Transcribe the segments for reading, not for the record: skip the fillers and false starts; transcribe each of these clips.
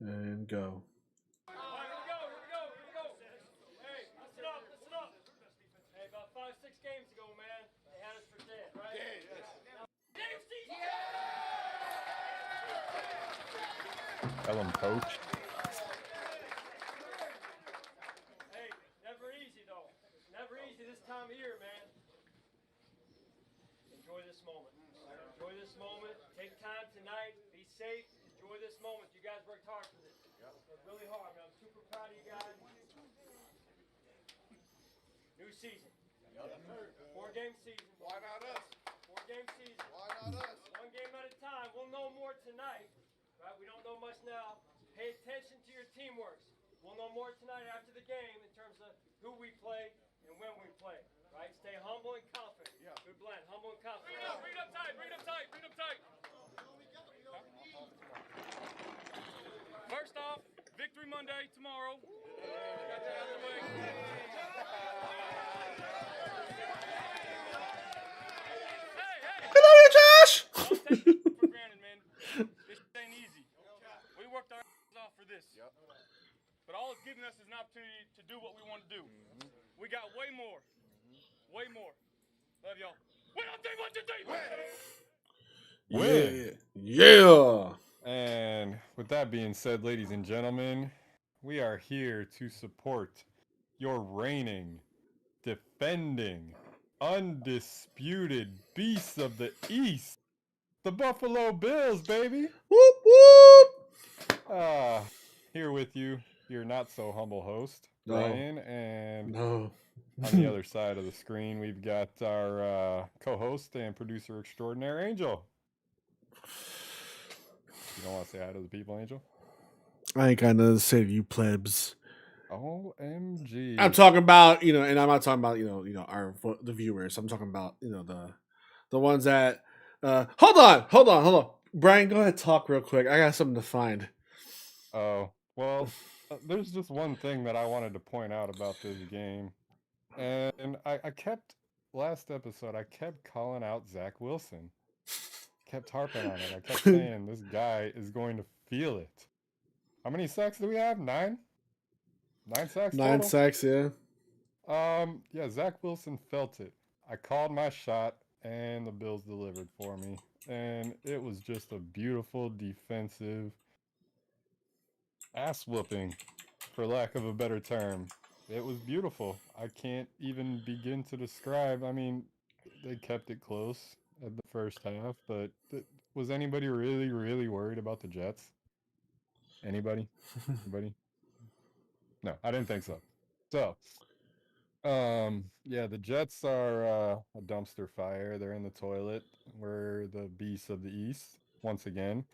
And go. All right, here we go. Hey, listen up. Hey, about 5-6 games ago, man, they had us for dead, right? Dead, yes. Tell him, coach. Hey, never easy, though. Never easy this time of year, man. Enjoy this moment. Enjoy this moment. Take time tonight. Be safe. Enjoy this moment. You guys worked hard for this. Worked really hard, man. I'm super proud of you guys. New season. 4-game season. Why not us? 4-game season. Why not us? One game at a time. We'll know more tonight. Right? We don't know much now. Pay attention to your teamwork. We'll know more tonight after the game in terms of who we play and when we play. Right? Stay humble and confident. Yeah. Good blend. Humble and confident. Bring it up tight. First off, Victory Monday tomorrow. Got that out of the way. I love you, Josh! Don't take it for granted, man. This ain't easy. We worked our asses off for this. But all it's giving us is an opportunity to do what we want to do. We got way more. Way more. Love y'all. Win on 3, 1, 2, 3. Win. Yeah. And with that being said, ladies and gentlemen, we are here to support your reigning, defending, undisputed beasts of the East, the Buffalo Bills, baby. Whoop, whoop. Here with you, your not so humble host, No. Ryan, and No. on the other side of the screen, we've got our co-host and producer extraordinaire, Angel. You don't want to say hi to the people, Angel? I ain't got nothing to say to you plebs. OMG. I'm talking about, and I'm not talking about, the viewers. I'm talking about, the ones that hold on. Brian, go ahead, talk real quick. I got something to find. Oh, well, there's just one thing that I wanted to point out about this game. And I kept, last episode, I kept calling out Zach Wilson. Kept harping on it. I kept saying this guy is going to feel it. How many sacks do we have? 9? 9 sacks total? 9 sacks, yeah. Yeah, Zach Wilson felt it. I called my shot, and the Bills delivered for me. And it was just a beautiful defensive ass whooping, for lack of a better term. It was beautiful. I can't even begin to describe. I mean, they kept it close at the first half, but was anybody really, really worried about the Jets? Anybody? Anybody? No, I didn't think so. So, yeah, the Jets are a dumpster fire. They're in the toilet. We're the beasts of the East once again.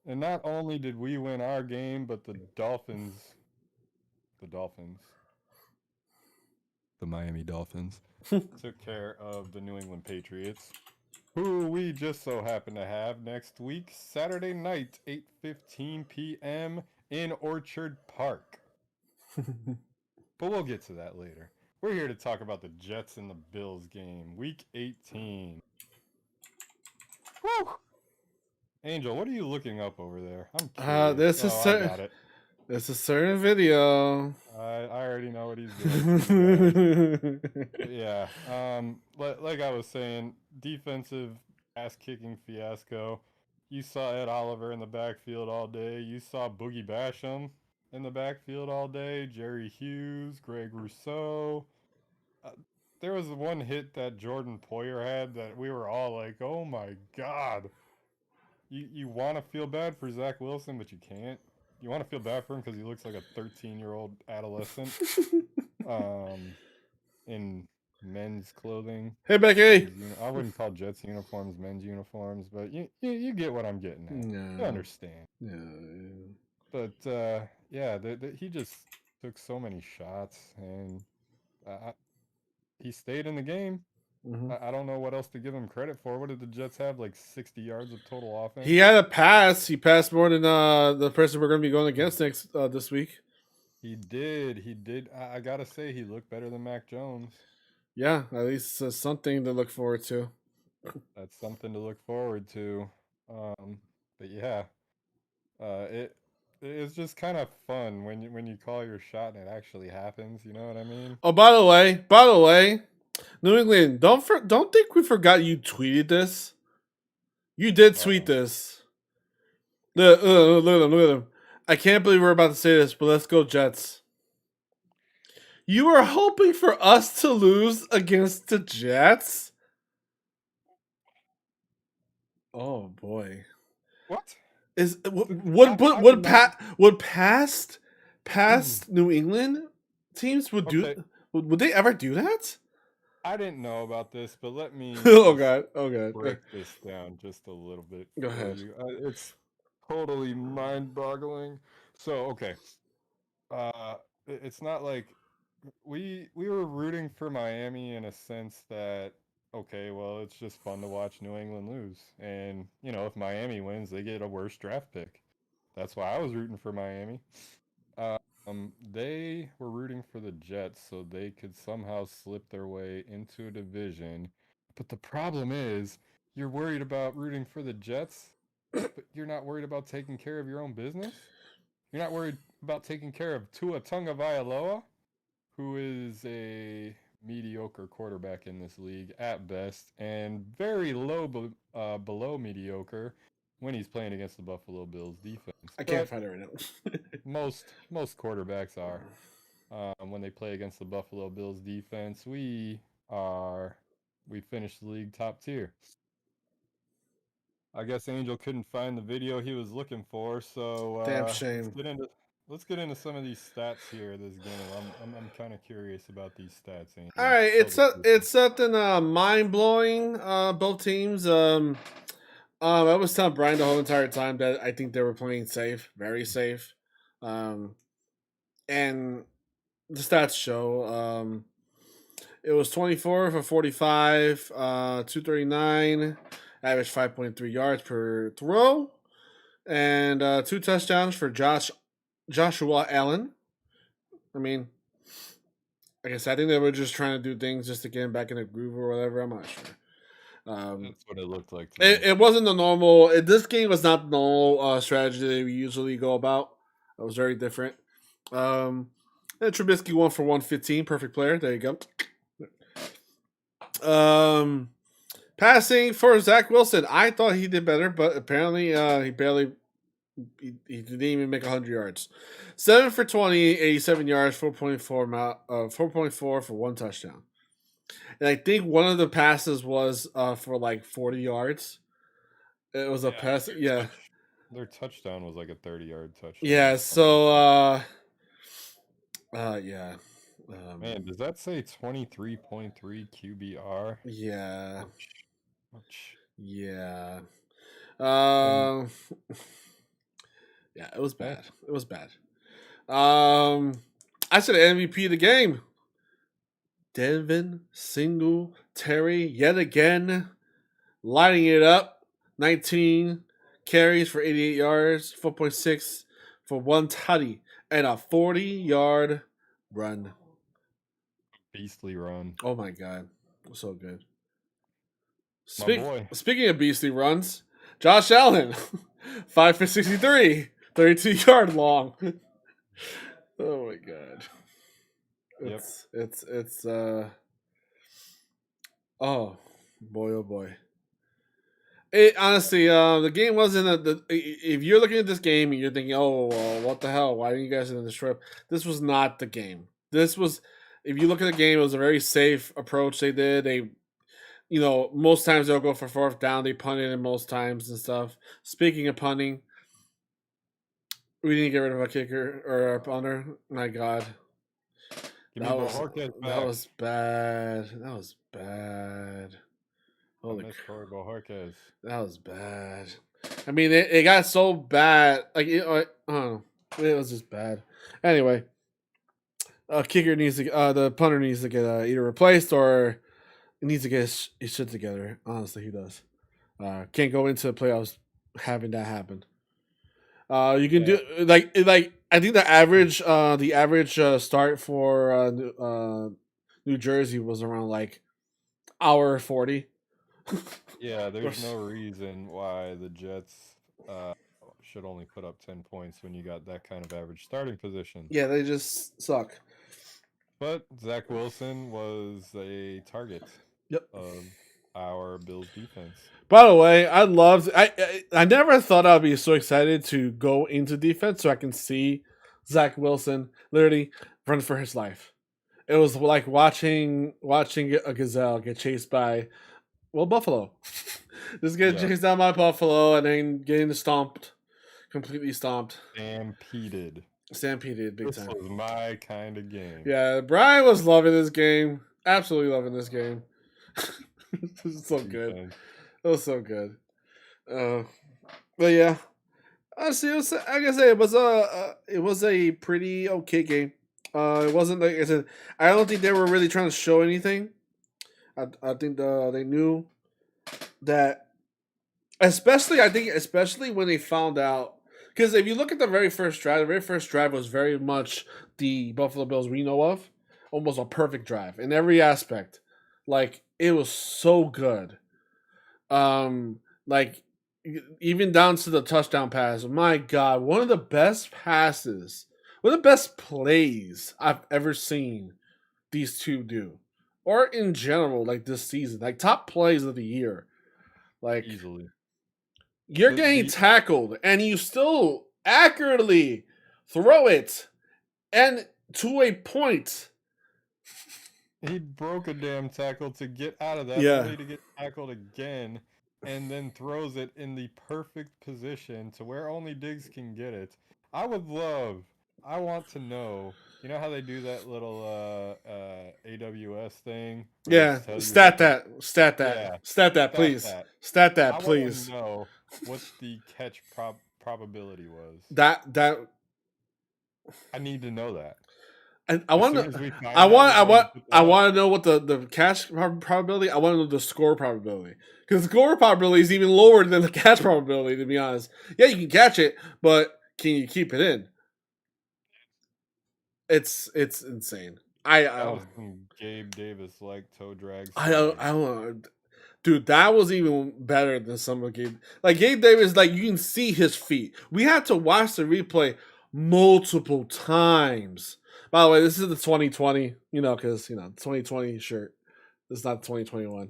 And not only did we win our game, but the Miami Dolphins, took care of the New England Patriots, who we just so happen to have next week, Saturday night, 8:15 p.m. in Orchard Park. But we'll get to that later. We're here to talk about the Jets and the Bills game, Week 18. Woo! Angel, what are you looking up over there? I'm curious. I got it. It's a certain video. I already know what he's doing. Yeah. Like I was saying, defensive ass-kicking fiasco. You saw Ed Oliver in the backfield all day. You saw Boogie Basham in the backfield all day. Jerry Hughes, Greg Rousseau. There was one hit that Jordan Poyer had that we were all like, oh my God. You want to feel bad for Zach Wilson, but you can't. You want to feel bad for him because he looks like a 13-year-old adolescent in men's clothing. Hey, Becky. I wouldn't call Jets uniforms men's uniforms, but you get what I'm getting at. Yeah. You understand. Yeah. But, yeah, he just took so many shots, and he stayed in the game. Mm-hmm. I don't know what else to give him credit for. What did the Jets have, like 60 yards of total offense? He had a pass. He passed more than the person we're going to be going against this week. He did. I got to say, he looked better than Mac Jones. Yeah, at least something to look forward to. That's something to look forward to. But yeah, it's just kind of fun when you call your shot and it actually happens. You know what I mean? Oh, by the way, New England, don't think we forgot you tweeted this. You did tweet Uh-oh. this. Look at him. Look at him. I can't believe we're about to say this, but let's go Jets. You were hoping for us to lose against the Jets? Oh boy. What? Is How did not? would past New England teams Okay, would they ever do that? I didn't know about this, but let me Oh just god. Oh god. break this down just a little bit Go for ahead. you. It's totally mind-boggling. So, okay, it's not like we were rooting for Miami in a sense that okay, well, it's just fun to watch New England lose, and if Miami wins, they get a worse draft pick. That's why I was rooting for Miami. They were rooting for the Jets so they could somehow slip their way into a division. But the problem is, you're worried about rooting for the Jets, but you're not worried about taking care of your own business. You're not worried about taking care of Tua Tagovailoa, who is a mediocre quarterback in this league at best, and very below mediocre when he's playing against the Buffalo Bills defense. I can't But find it right now. most quarterbacks are. When they play against the Buffalo Bills defense, we finished the league top tier. I guess Angel couldn't find the video he was looking for, so Damn let's shame. get into some of these stats here. This game, I'm kind of curious about these stats, All Angel. right, Tell the people. it's something mind blowing. Both teams. I was telling Brian the whole entire time that I think they were playing safe, very safe. Um, and the stats show. It was 24 for 45, 239, average 5.3 yards per throw, and 2 touchdowns for Joshua Allen. I mean, like I said, I think they were just trying to do things just to get him back in the groove or whatever. I'm not sure. That's what it looked like to me. It wasn't the normal. This game was not the normal strategy that we usually go about. It was very different. And Trubisky 1 for 115, perfect player. There you go. Passing for Zach Wilson, I thought he did better, but apparently he didn't even make 100 yards. 7 for 20, 87 yards, 4.4 for 1 touchdown. And I think one of the passes was for like 40 yards. It was a pass. Yeah. Their touchdown was like a 30-yard touchdown. Yeah. So, yeah. Man, does that say 23.3 QBR? Yeah. Ouch. Yeah. And Yeah, it was bad. It was bad. I said MVP of the game. Devin Singletary yet again lighting it up. 19 carries for 88 yards, 4.6 for 1 tutty, and a 40-yard run. beastly run. Oh my god, so good. My boy. Speaking of beastly runs, Josh Allen, 5 for 63, 32-yard long. Oh my god. Yep. It's oh boy. It honestly, the game wasn't if you're looking at this game and you're thinking, oh, what the hell? Why didn't you guys in the strip? This was not the game. This was, if you look at the game, it was a very safe approach they did. They, most times they'll go for fourth down. They punted in most times and stuff. Speaking of punting, we didn't get rid of a kicker or a punter. My God. That was bad. That was bad. Holy crap. That was bad. I mean, it got so bad. Like, I don't know. It was just bad. Anyway, kicker needs to. The punter needs to get either replaced or he needs to get his shit together. Honestly, he does. Can't go into the playoffs having that happen. You can do like I think the average start for New Jersey was around like hour 40. Yeah, there's no reason why the Jets should only put up 10 points when you got that kind of average starting position. Yeah, they just suck. But Zach Wilson was a target Yep. of our Bills defense. By the way, I never thought I'd be so excited to go into defense so I can see Zach Wilson literally run for his life. It was like watching a gazelle get chased by buffalo. Just get chased down by buffalo and then getting stomped, completely stomped. Stampeded big time. This was my kind of game. Yeah, Brian was loving this game. Absolutely loving this game. It was so good. It was so good. But yeah, honestly, like I said, it was a pretty okay game. It wasn't like I said. I don't think they were really trying to show anything. I think they knew that, especially when they found out. Because if you look at the very first drive was very much the Buffalo Bills we know of, almost a perfect drive in every aspect. Like it was so good. Like even down to the touchdown pass. My God, one of the best passes, one of the best plays I've ever seen these two do, or in general, like this season, like top plays of the year. Like easily, you're getting tackled and you still accurately throw it, and to a point. He broke a damn tackle to get out of that, only to get tackled again, and then throws it in the perfect position to where only Diggs can get it. I want to know, you know how they do that little AWS thing? Yeah, stat that, please. Stat that, please. I want to know what the catch probability was. That I need to know that. I want to know what the catch probability. I want to know the score probability, because the score probability is even lower than the catch probability. To be honest, yeah, you can catch it, but can you keep it in? It's insane. That was some Gabe Davis like toe drags. I don't, dude. That was even better than some of Gabe. Like Gabe Davis, like you can see his feet. We had to watch the replay multiple times. By the way, this is the 2020, because 2020 shirt. It's not 2021.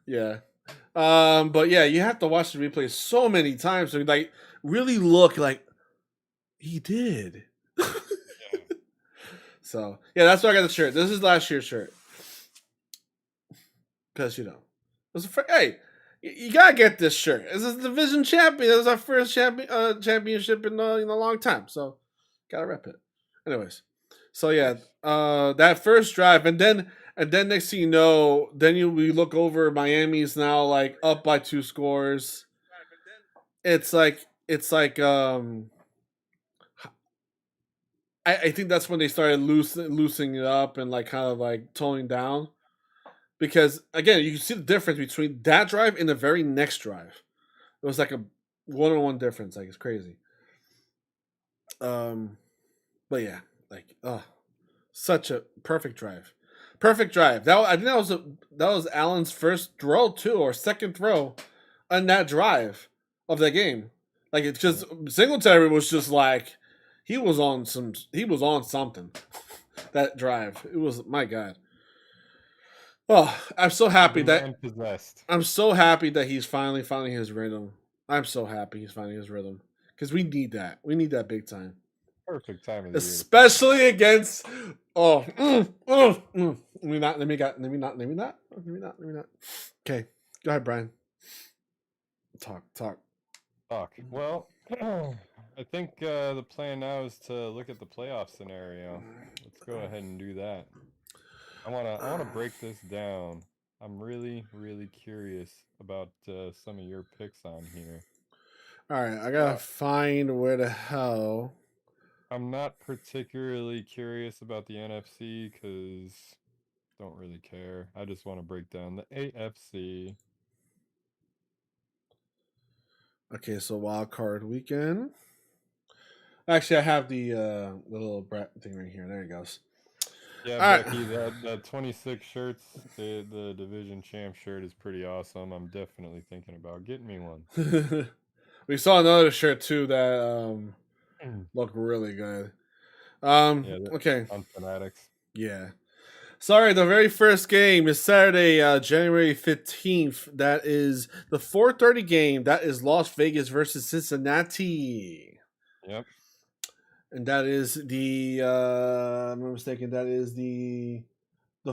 Yeah. But yeah, you have to watch the replay so many times to like really look like he did. So yeah, that's why I got the shirt. This is last year's shirt. Because hey, you gotta get this shirt. This is the division champion. This is our first championship in a long time. So gotta rep it. Anyways, so yeah, that first drive, and then next thing you know, we look over. Miami's now like up by 2 scores. It's like I think that's when they started loosening it up and like kind of like toning down, because again you can see the difference between that drive and the very next drive. It was like a 1-on-1 difference. Like it's crazy. But yeah, like such a perfect drive. I think that was Allen's first throw too, or second throw on that drive of that game. Like it's just Singletary was just like he was on something. That drive, it was, my God. Oh, I'm so happy that he's finally finding his rhythm. I'm so happy he's finding his rhythm, because we need that. We need that big time. Perfect time of the especially year. Against let me not. Okay, go ahead, Brian. Talk. Well, I think the plan now is to look at the playoff scenario. Let's go ahead and do that. I wanna break this down. I'm really, really curious about some of your picks on here. All right, I gotta find where the hell. I'm not particularly curious about the NFC because don't really care. I just want to break down the AFC. Okay, so wild card weekend. Actually, I have the little brat thing right here. There it goes. Yeah, Becky, that 26 shirts, the division champ shirt is pretty awesome. I'm definitely thinking about getting me one. We saw another shirt too that looked really good. Yeah, Okay. on Fanatics. Yeah. Sorry, the very first game is Saturday, January 15th. That is the 4:30 game. That is Las Vegas versus Cincinnati. Yep. And that is the I'm not mistaken, that is the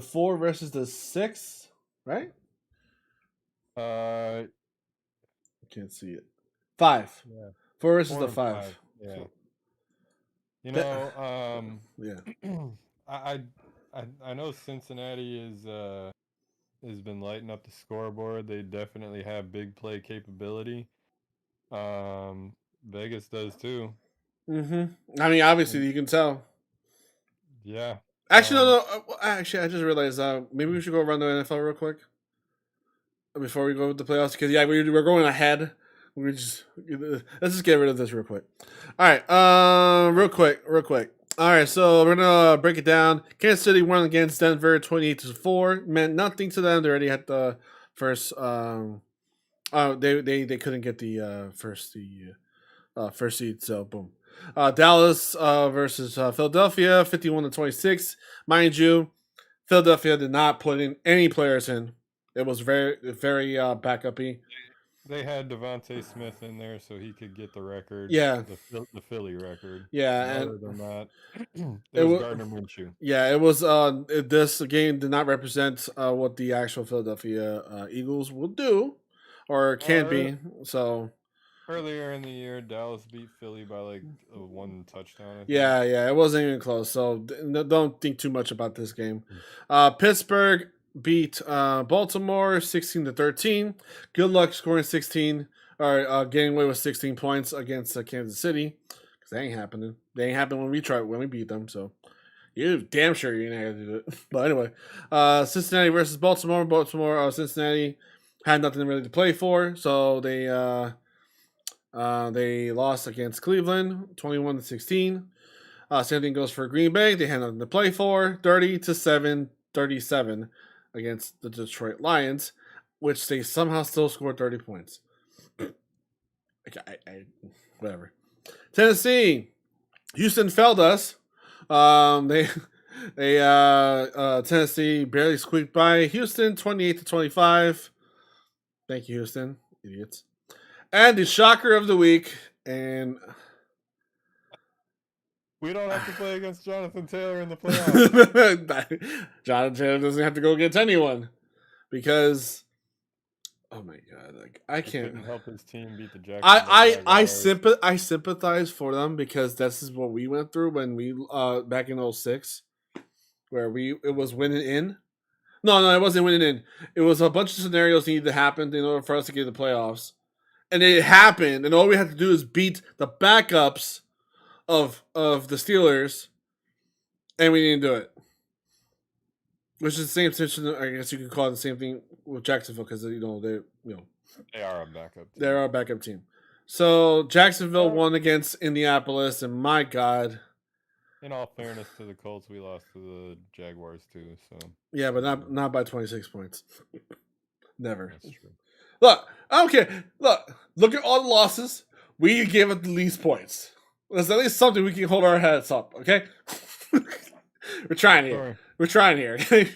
4 versus the 6, right? Uh, I can't see it. 5. yeah. 4 versus 4 the and 5. Yeah. You That- know, Yeah. I know Cincinnati has been lighting up the scoreboard. They definitely have big play capability. Vegas does too. I mean, obviously you can tell. Yeah. Actually, no. Actually, I just realized maybe we should go around the NFL real quick before we go with the playoffs because yeah, we're going ahead. Let's just get rid of this real quick. All right, real quick. All right, so we're gonna break it down. Kansas City won against Denver, 28-4. Meant nothing to them. They already had the first. They couldn't get the first seed. So boom. Dallas versus Philadelphia, 51-26. Mind you, Philadelphia did not put in any players in. It was very backup-y. They had Devontae Smith in there so he could get the record. Yeah. The Philly record. Yeah, And and other than that, it was Gardner Minshew. Yeah, it was. This game did not represent what the actual Philadelphia Eagles will do, or can be. So earlier in the year, Dallas beat Philly by like one touchdown. I think. Yeah, it wasn't even close. So don't think too much about this game. Pittsburgh beat Baltimore 16-13. Good luck scoring 16 or getting away with 16 points against Kansas City because that ain't happening. They ain't happening when we beat them. So you're damn sure you're not gonna do it. But anyway, Cincinnati versus Baltimore. Cincinnati had nothing really to play for, so they lost against Cleveland, 21-16. Same thing goes for Green Bay. They had nothing to play for, 37 against the Detroit Lions, which they somehow still scored 30 points. Whatever. Tennessee, Houston failed us. Tennessee barely squeaked by Houston, 28-25. Thank you, Houston, idiots. And the shocker of the week, and we don't have to play against Jonathan Taylor in the playoffs. Jonathan Taylor doesn't have to go against anyone because, oh my god, like I can't help his team beat the Jacksonville. I sympathize for them because this is what we went through when we back in 06, where it was winning in. No, it wasn't winning in. It was a bunch of scenarios needed to happen in order for us to get the playoffs. And it happened, and all we had to do is beat the backups of the Steelers, and we didn't do it. Which is the same situation. I guess you could call it the same thing with Jacksonville because they are a backup team. They're our backup team. So Jacksonville won against Indianapolis, and my God. In all fairness to the Colts, we lost to the Jaguars too. So yeah, but not by 26 points. Never. That's true. Look, I don't care. Look at all the losses. We gave it the least points. There's at least something we can hold our heads up, okay? We're trying here. Give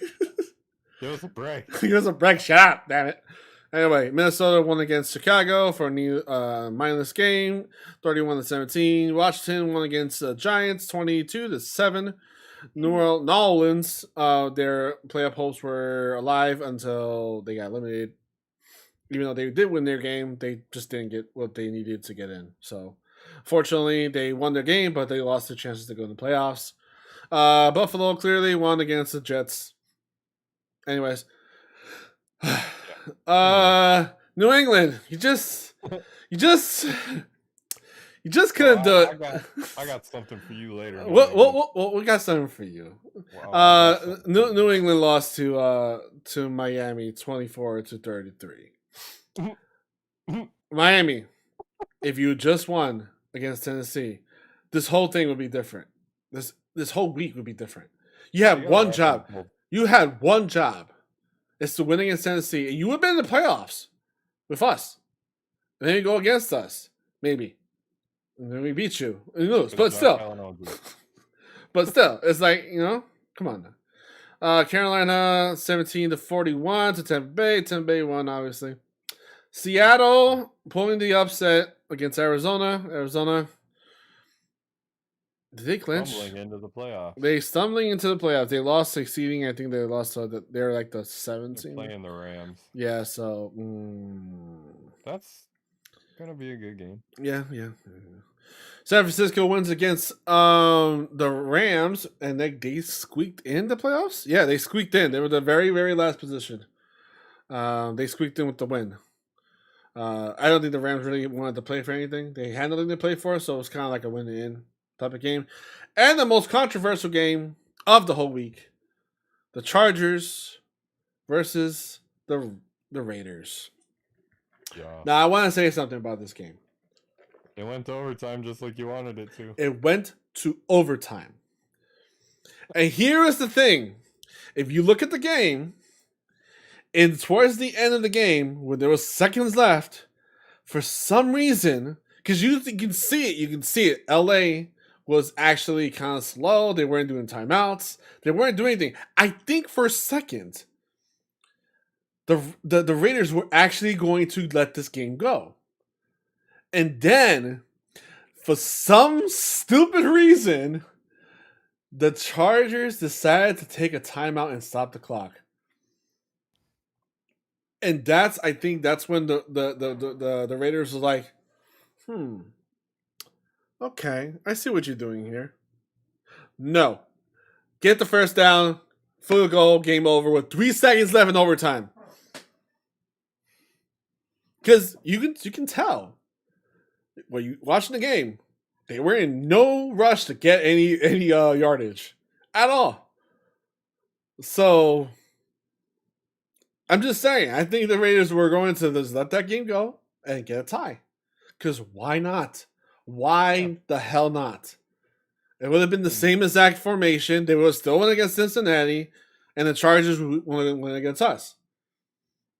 us a break. Give us a break. Shut up, damn it. Anyway, Minnesota won against Chicago for a mindless game, 31-17. Washington won against the Giants, 22-7. New Orleans, their playoff hopes were alive until they got eliminated. Even though they did win their game, they just didn't get what they needed to get in. So, fortunately, they won their game, but they lost their chances to go in the playoffs. Buffalo clearly won against the Jets. Anyways, New England, you just couldn't do it. I got something for you later. We got something for you. New England lost to Miami 24-33. Miami, if you just won against Tennessee, this whole thing would be different. This whole week would be different. You have one job. You had one job. It's to win against Tennessee. And you would have been in the playoffs with us. And then you go against us. maybe. And then we beat you. Who knows? But But Josh still. Allen all good. But still, it's like, come on now. Carolina 17-41 to Tampa Bay. Tampa Bay won, obviously. Seattle pulling the upset against Arizona. Arizona. Did they clinch? Stumbling into the playoffs. They stumbling into the playoffs. They lost succeeding. I think they lost to they're like the 7th They're seed. playing the Rams. Yeah, so That's gonna be a good game. yeah. San Francisco wins against the Rams, and they squeaked in the playoffs. Yeah, they squeaked in. They were the very, very last position. They squeaked in with the win. I don't think the Rams really wanted to play for anything. They had nothing to play for, so it was kind of like a win-in type of game. And the most controversial game of the whole week, the Chargers versus the Raiders. Yeah. Now, I want to say something about this game. It went to overtime just like you wanted it to. It went to overtime. And here is the thing. If you look at the game, and towards the end of the game, when there was seconds left, for some reason, because you can see it. LA was actually kind of slow. They weren't doing timeouts. They weren't doing anything. I think for a second, the Raiders were actually going to let this game go. And then, for some stupid reason, the Chargers decided to take a timeout and stop the clock. And I think that's when the Raiders was like, okay, I see what you're doing here. No. Get the first down, field goal, game over with 3 seconds left in overtime. Because you can tell when you watching the game, they were in no rush to get any yardage at all. So I'm just saying, I think the Raiders were going to just let that game go and get a tie. Because why not? Why the hell not? It would have been the same exact formation. They would have still went against Cincinnati, and the Chargers went against us.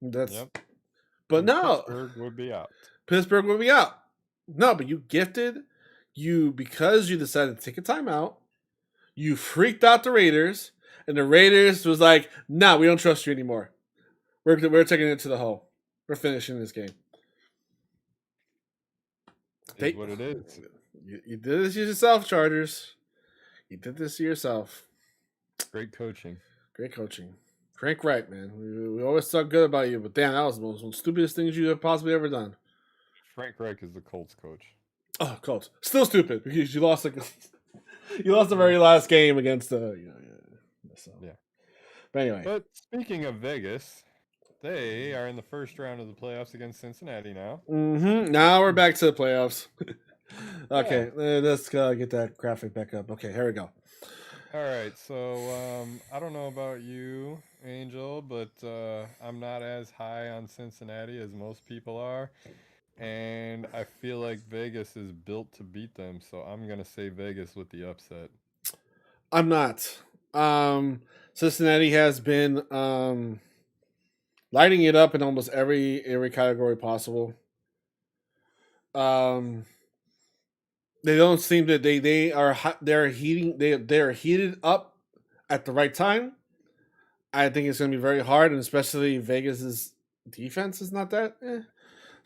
But and no. Pittsburgh would be out. Pittsburgh would be out. No, but because you decided to take a timeout, you freaked out the Raiders, and the Raiders was like, nah, we don't trust you anymore. We're taking it to the hole. We're finishing this game. That's what it is. You did this to yourself, Chargers. You did this to yourself. Great coaching. Frank Wright, man. We always talk good about you, but damn, that was one of the stupidest things you have possibly ever done. Frank Reich is the Colts coach. Oh, Colts. Still stupid because you lost the very last game against the Yeah. But anyway. But speaking of Vegas, they are in the first round of the playoffs against Cincinnati now. Mm-hmm. Now we're back to the playoffs. Okay, let's get that graphic back up. Okay, here we go. All right, so I don't know about you, Angel, but I'm not as high on Cincinnati as most people are. And I feel like Vegas is built to beat them, so I'm going to say Vegas with the upset. I'm not. Cincinnati has been lighting it up in almost every category possible. They don't seem that they're heated up at the right time. I think it's going to be very hard, and especially Vegas's defense is not that.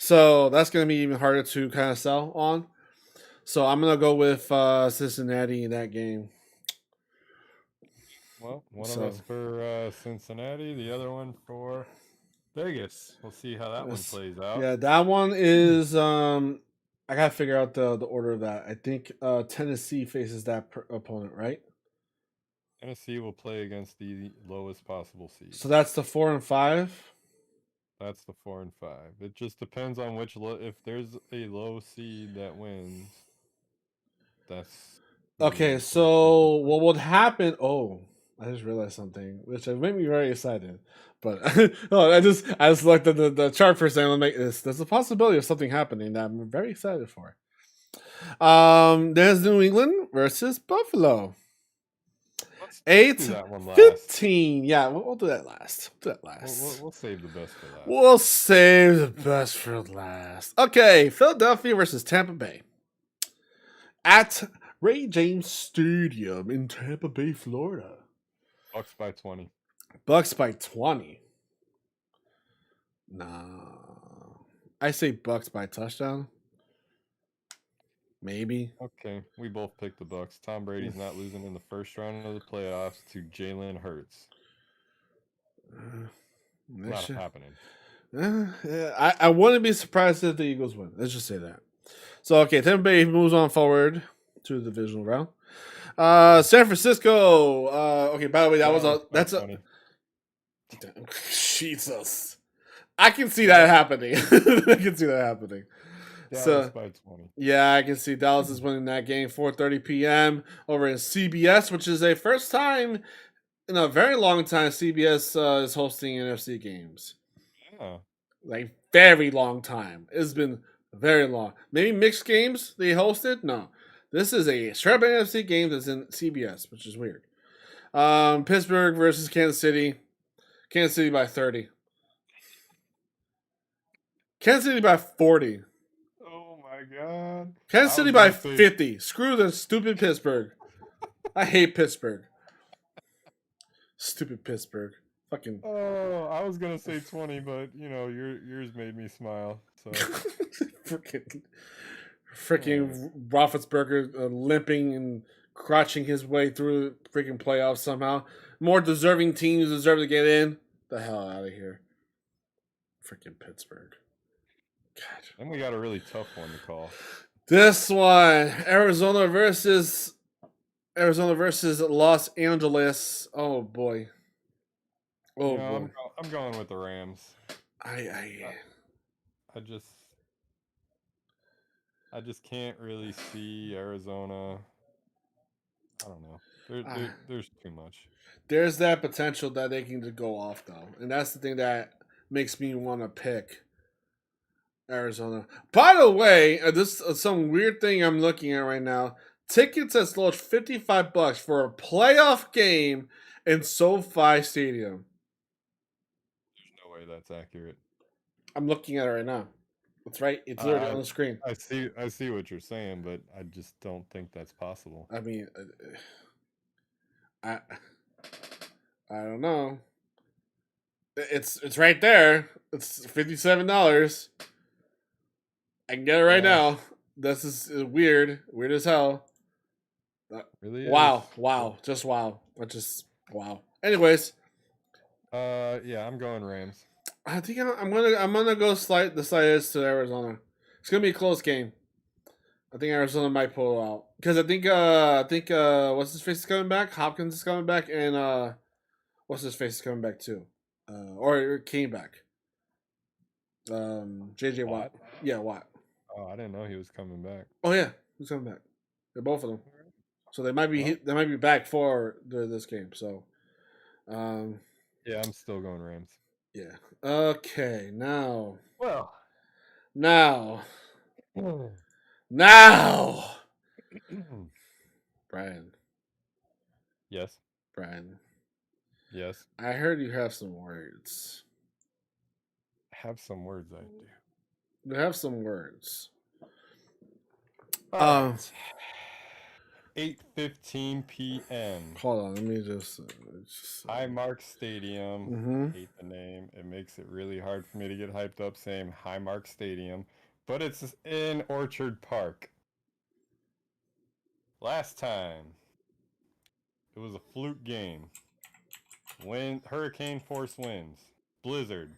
So that's going to be even harder to kind of sell on. So I'm going to go with Cincinnati in that game. Well, one of us for Cincinnati, the other one for Vegas. We'll see how that one plays out. Yeah, that one is I got to figure out the order of that. I think Tennessee faces that opponent, right? Tennessee will play against the lowest possible seed. So that's the 4 and 5? That's the 4 and 5. It just depends on which if there's a low seed that wins. That's okay. So what would happen? Oh, I just realized something, which made me very excited. But I just looked at the chart for a second. Make this. There's a possibility of something happening that I'm very excited for. There's New England versus Buffalo. let's 8, do that one last. 15. Yeah, we'll do that last. We'll do that last. We'll save the best for last. We'll save the best for last. Okay, Philadelphia versus Tampa Bay. At Ray James Stadium in Tampa Bay, Florida. Bucks by 20. Bucks by 20. Nah. I say Bucks by touchdown. Maybe. Okay, we both picked the Bucks. Tom Brady's not losing in the first round of the playoffs to Jalen Hurts. Not happening. I wouldn't be surprised if the Eagles win. Let's just say that. So, okay, Tampa Bay moves on forward to the divisional round. San Francisco. Okay, by the way, that's a Jesus. I can see that happening. I can see that happening. Dallas by 20. Yeah, I can see Dallas is winning that game. 4:30 p.m. over in CBS, which is a first time in a very long time CBS is hosting NFC games. Yeah. Like, very long time. It's been very long. Maybe mixed games they hosted? No. This is a straight up NFC game that's in CBS, which is weird. Pittsburgh versus Kansas City. Kansas City by 30. Kansas City by 40. Oh my god. Kansas City by 50. Screw the stupid Pittsburgh. I hate Pittsburgh. Stupid Pittsburgh. Fucking. Oh, I was gonna say 20, but yours made me smile. So freaking Roethlisberger limping and crotching his way through the freaking playoffs somehow. More deserving teams deserve to get in. The hell out of here. Freaking Pittsburgh. God. Then we got a really tough one to call. This one, Arizona versus Los Angeles. Oh boy. Oh boy. I'm going with the Rams. I just can't really see Arizona. I don't know. There's too much. There's that potential that they can just go off though, and that's the thing that makes me want to pick Arizona. By the way, this is some weird thing I'm looking at right now. Tickets as low as $55 for a playoff game in SoFi Stadium. There's no way that's accurate. I'm looking at it right now. It's right. It's literally on the screen. I see what you're saying, but I just don't think that's possible. I mean, I don't know. It's right there. It's $57. I can get it right now. This is weird. Weird as hell. Really? Wow. Just wow. Wow. Anyways. Yeah, I'm going Rams. I think I'm gonna go the slightest to Arizona. It's gonna be a close game. I think Arizona might pull it out because I think what's his face is coming back. Hopkins is coming back, and what's his face is coming back too, or came back. JJ Watt. Yeah, Watt. Oh, I didn't know he was coming back. Oh yeah, he's coming back. They're both of them. So they might be back for this game. So, yeah, I'm still going Rams. Yeah. Okay. Now. Well. Now. Brian. Yes. Brian. Yes. I heard you have some words. Have some words, I do. You have some words. 8:15 p.m. Hold on, let me just Highmark Stadium. Mm-hmm. Hate the name. It makes it really hard for me to get hyped up saying Highmark Stadium, but it's in Orchard Park. Last time, it was a fluke game. Hurricane force winds, blizzard.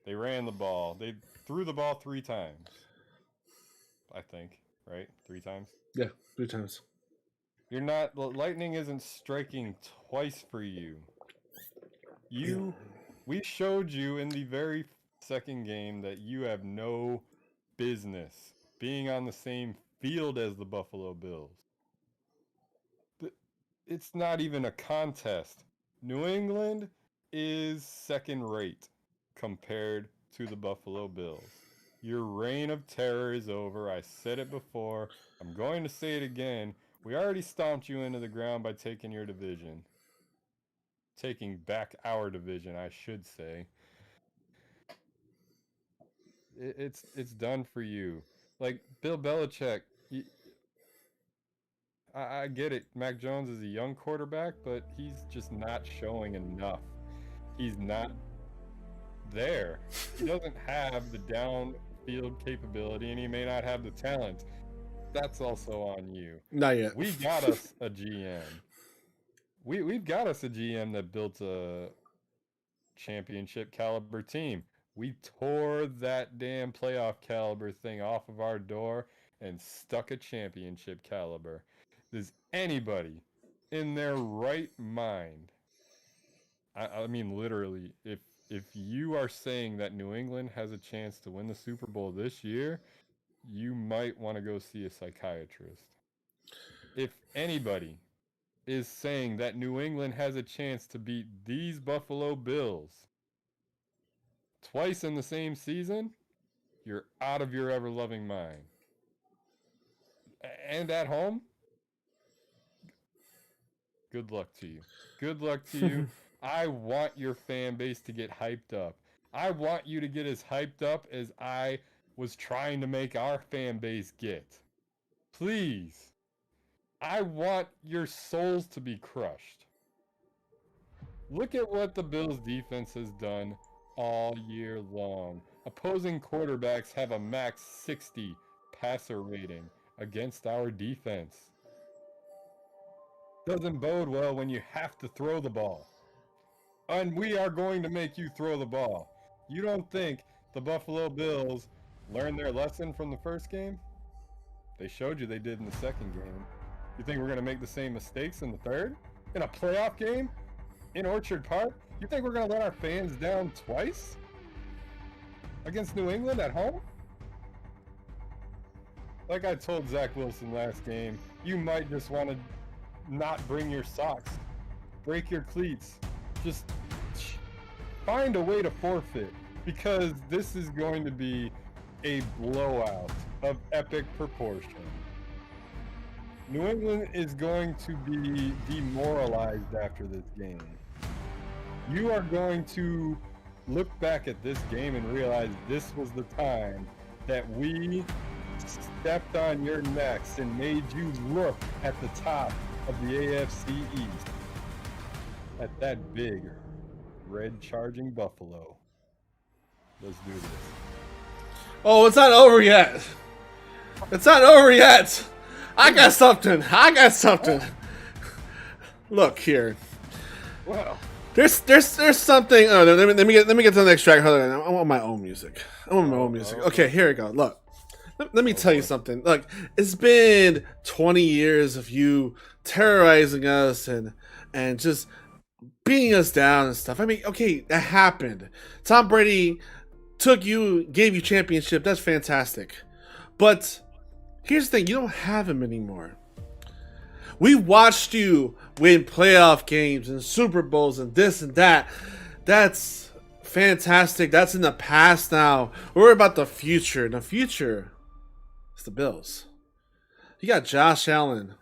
They ran the ball. They threw the ball 3 times. I think, right? 3 times? Yeah, 3 times. Lightning isn't striking twice for you. We showed you in the very second game that you have no business being on the same field as the Buffalo Bills. It's not even a contest. New England is second rate compared to the Buffalo Bills. Your reign of terror is over. I said it before. I'm going to say it again. We already stomped you into the ground by taking your division. Taking back our division, I should say. It's done for you. Like Bill Belichick, I get it. Mac Jones is a young quarterback, but he's just not showing enough. He's not there. He doesn't have the downfield capability, and he may not have the talent. That's also on you. Not yet. We got us a GM. We've got us a GM that built a championship caliber team. We tore that damn playoff caliber thing off of our door and stuck a championship caliber. Does anybody in their right mind, I mean literally, if you are saying that New England has a chance to win the Super Bowl this year, you might want to go see a psychiatrist. If anybody is saying that New England has a chance to beat these Buffalo Bills twice in the same season, you're out of your ever-loving mind. And at home, good luck to you. Good luck to you. I want your fan base to get hyped up. I want you to get as hyped up as I was trying to make our fan base get. Please. I want your souls to be crushed. Look at what the Bills defense has done all year long. Opposing quarterbacks have a max 60 passer rating against our defense. Doesn't bode well when you have to throw the ball. And we are going to make you throw the ball. You don't think the Buffalo Bills learned their lesson from the first game? They showed you they did in the second game. You think we're going to make the same mistakes in the third? In a playoff game? In Orchard Park? You think we're going to let our fans down twice? Against New England at home? Like I told Zach Wilson last game, you might just want to not bring your socks. Break your cleats. Just find a way to forfeit, because this is going to be a blowout of epic proportion. New England is going to be demoralized after this game. You are going to look back at this game and realize this was the time that we stepped on your necks and made you look at the top of the AFC East, at that big red charging Buffalo. Let's do this. Oh, it's not over yet. It's not over yet. I got something. Look here. Well, There's something. Oh, let me get to the next track. Hold on. I want my own music. Okay, here we go. Look. Let me tell you something. Look, it's been 20 years of you terrorizing us and just beating us down and stuff. I mean, okay, that happened. Tom Brady took you, gave you championship. That's fantastic. But here's the thing. You don't have him anymore. We watched you win playoff games and Super Bowls and this and that. That's fantastic. That's in the past now. We're about the future. The future is the Bills. You got Josh Allen,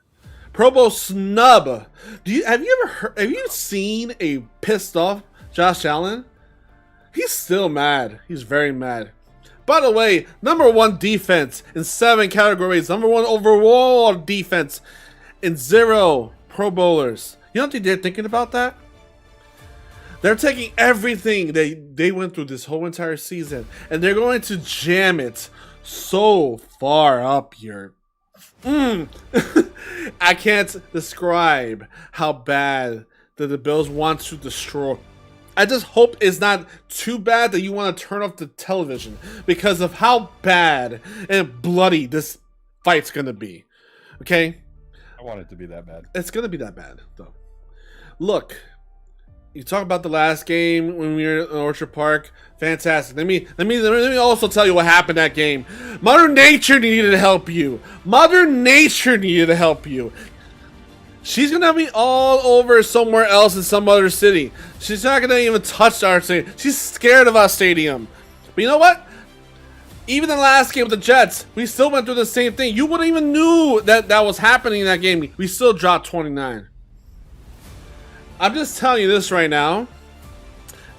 Pro Bowl snub. Have you seen a pissed off Josh Allen? He's still mad. He's very mad. By the way, #1 defense in 7 categories. #1 overall defense in 0 Pro Bowlers. You don't think they're thinking about that? They're taking everything they went through this whole entire season, and they're going to jam it so far up your... I can't describe how bad that the Bills want to destroy. I just hope it's not too bad that you want to turn off the television because of how bad and bloody this fight's going to be. Okay? I want it to be that bad. It's going to be that bad, though. Look, you talk about the last game when we were in Orchard Park. Fantastic. Let me also tell you what happened that game. Mother Nature needed to help you. She's going to be all over somewhere else in some other city. She's not going to even touch our stadium. She's scared of our stadium. But you know what? Even the last game with the Jets, we still went through the same thing. You wouldn't even knew that that was happening in that game. We still dropped 29. I'm just telling you this right now.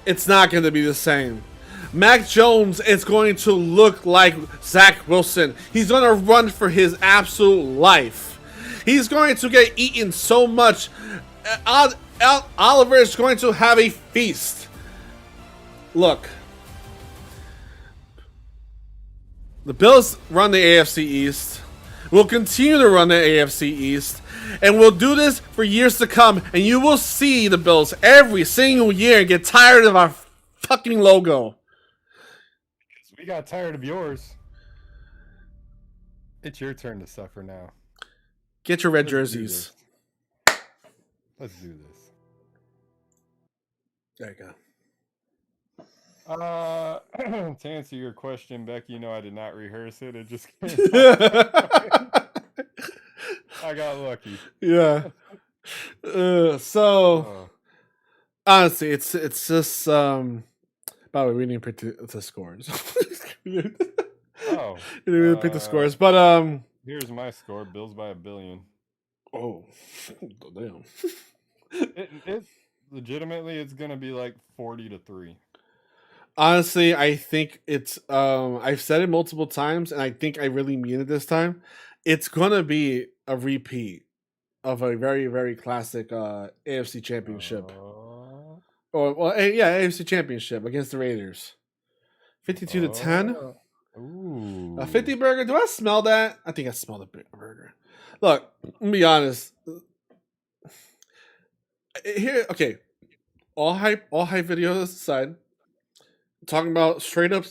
It's not going to be the same. Mac Jones is going to look like Zach Wilson. He's going to run for his absolute life. He's going to get eaten so much. Oliver is going to have a feast. Look. The Bills run the AFC East. We'll continue to run the AFC East. And we'll do this for years to come. And you will see the Bills every single year get tired of our fucking logo. We got tired of yours. It's your turn to suffer now. Get your red jerseys. Let's do this. There you go. To answer your question, Becky, you know I did not rehearse it. It just came I got lucky. Yeah. Honestly, it's just by the way, we didn't pick the scores. We didn't pick the scores, but here's my score: Bills by 1 billion. Oh, damn! It legitimately, it's gonna be like 40-3. Honestly, I think it's. I've said it multiple times, and I think I really mean it this time. It's gonna be a repeat of a very, very classic AFC Championship. AFC Championship against the Raiders. 52-10. Ooh. A 50 burger. Do I smell that? I think I smell the burger. Look, let me be honest. Here, okay. All hype videos aside. Talking about straight up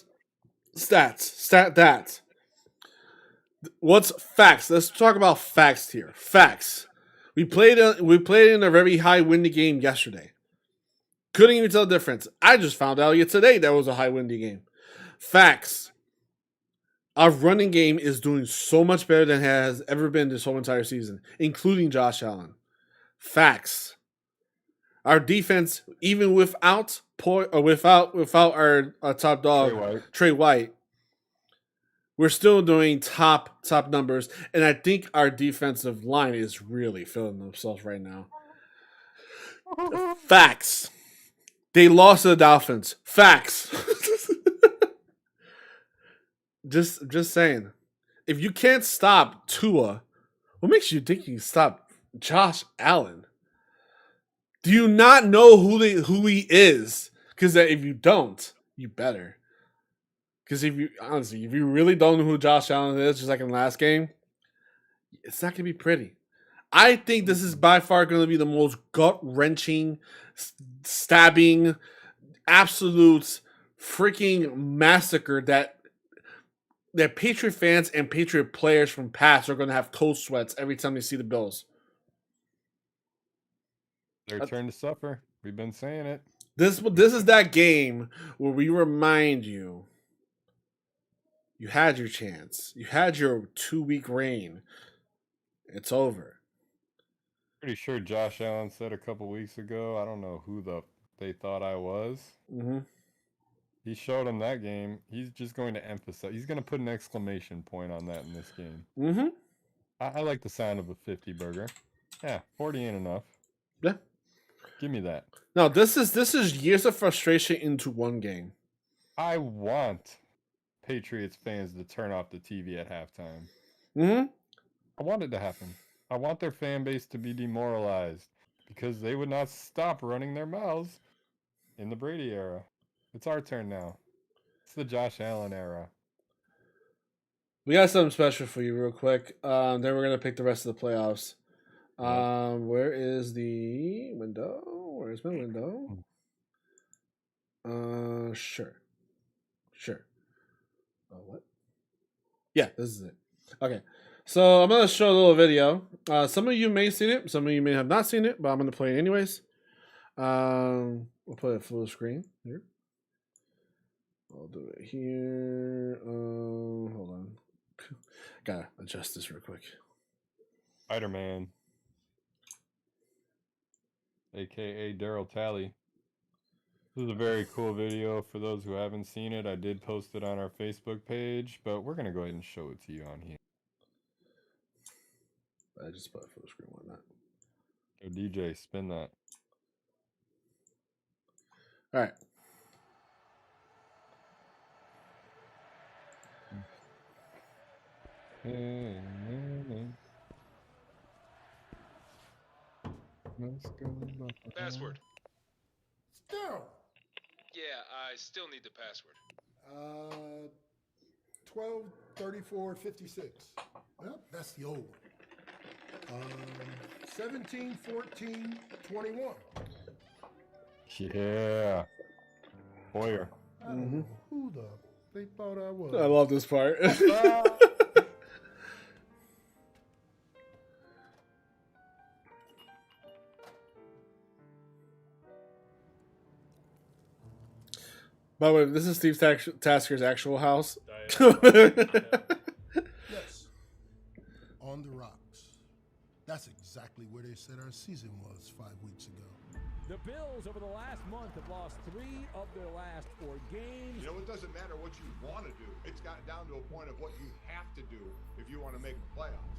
stats. What's facts? Let's talk about facts here. Facts. We played in a very high windy game yesterday. Couldn't even tell the difference. I just found out today that was a high windy game. Facts. Our running game is doing so much better than it has ever been this whole entire season, including Josh Allen. Facts. Our defense, even without our top dog Trey White, we're still doing top numbers, and I think our defensive line is really feeling themselves right now. Facts. They lost to the Dolphins. Facts. Just saying. If you can't stop Tua, what makes you think you can stop Josh Allen? Do you not know who he is? Because if you don't, you better. Because if you really don't know who Josh Allen is, just like in the last game, it's not gonna be pretty. I think this is by far going to be the most gut-wrenching, stabbing, absolute freaking massacre that Patriot fans and Patriot players from past are going to have cold sweats every time they see the Bills. Their turn to suffer. We've been saying it. This is that game where we remind you, you had your chance. You had your 2-week reign. It's over. Pretty sure Josh Allen said a couple weeks ago, I don't know who they thought I was. Mm-hmm. He showed them that game. He's just going to emphasize. He's going to put an exclamation point on that in this game. Mm-hmm. I like the sound of a 50 burger. Yeah, 40 ain't enough. Yeah. Give me that. No, this is years of frustration into one game. I want Patriots fans to turn off the TV at halftime. Mm-hmm. I want it to happen. I want their fan base to be demoralized because they would not stop running their mouths in the Brady era. It's our turn now. It's the Josh Allen era. We got something special for you real quick. Then we're going to pick the rest of the playoffs. Where is the window? Where's my window? Sure. Oh, what? Yeah, this is it. Okay. So I'm going to show a little video. Some of you may have seen it. Some of you may have not seen it, but I'm going to play it anyways. We'll play it full screen here. I'll do it here. Hold on. Gotta adjust this real quick. Spider-Man. A.K.A. Daryl Talley. This is a very cool video. For those who haven't seen it, I did post it on our Facebook page, but we're going to go ahead and show it to you on here. I just put a full screen. Why not? Yo, DJ, spin that. All right. Password. Still. Yeah, I still need the password. 12, 34, 56. Well, that's the old one. 17, 14, 21. Yeah. Boyer. I don't know who they thought I was. I love this part. By the way, this is Steve Tasker's actual house. Yes. On the rocks. That's exactly where they said our season was 5 weeks ago. The Bills over the last month have lost 3 of their last 4 games. You know, it doesn't matter what you want to do. It's gotten down to a point of what you have to do if you want to make the playoffs.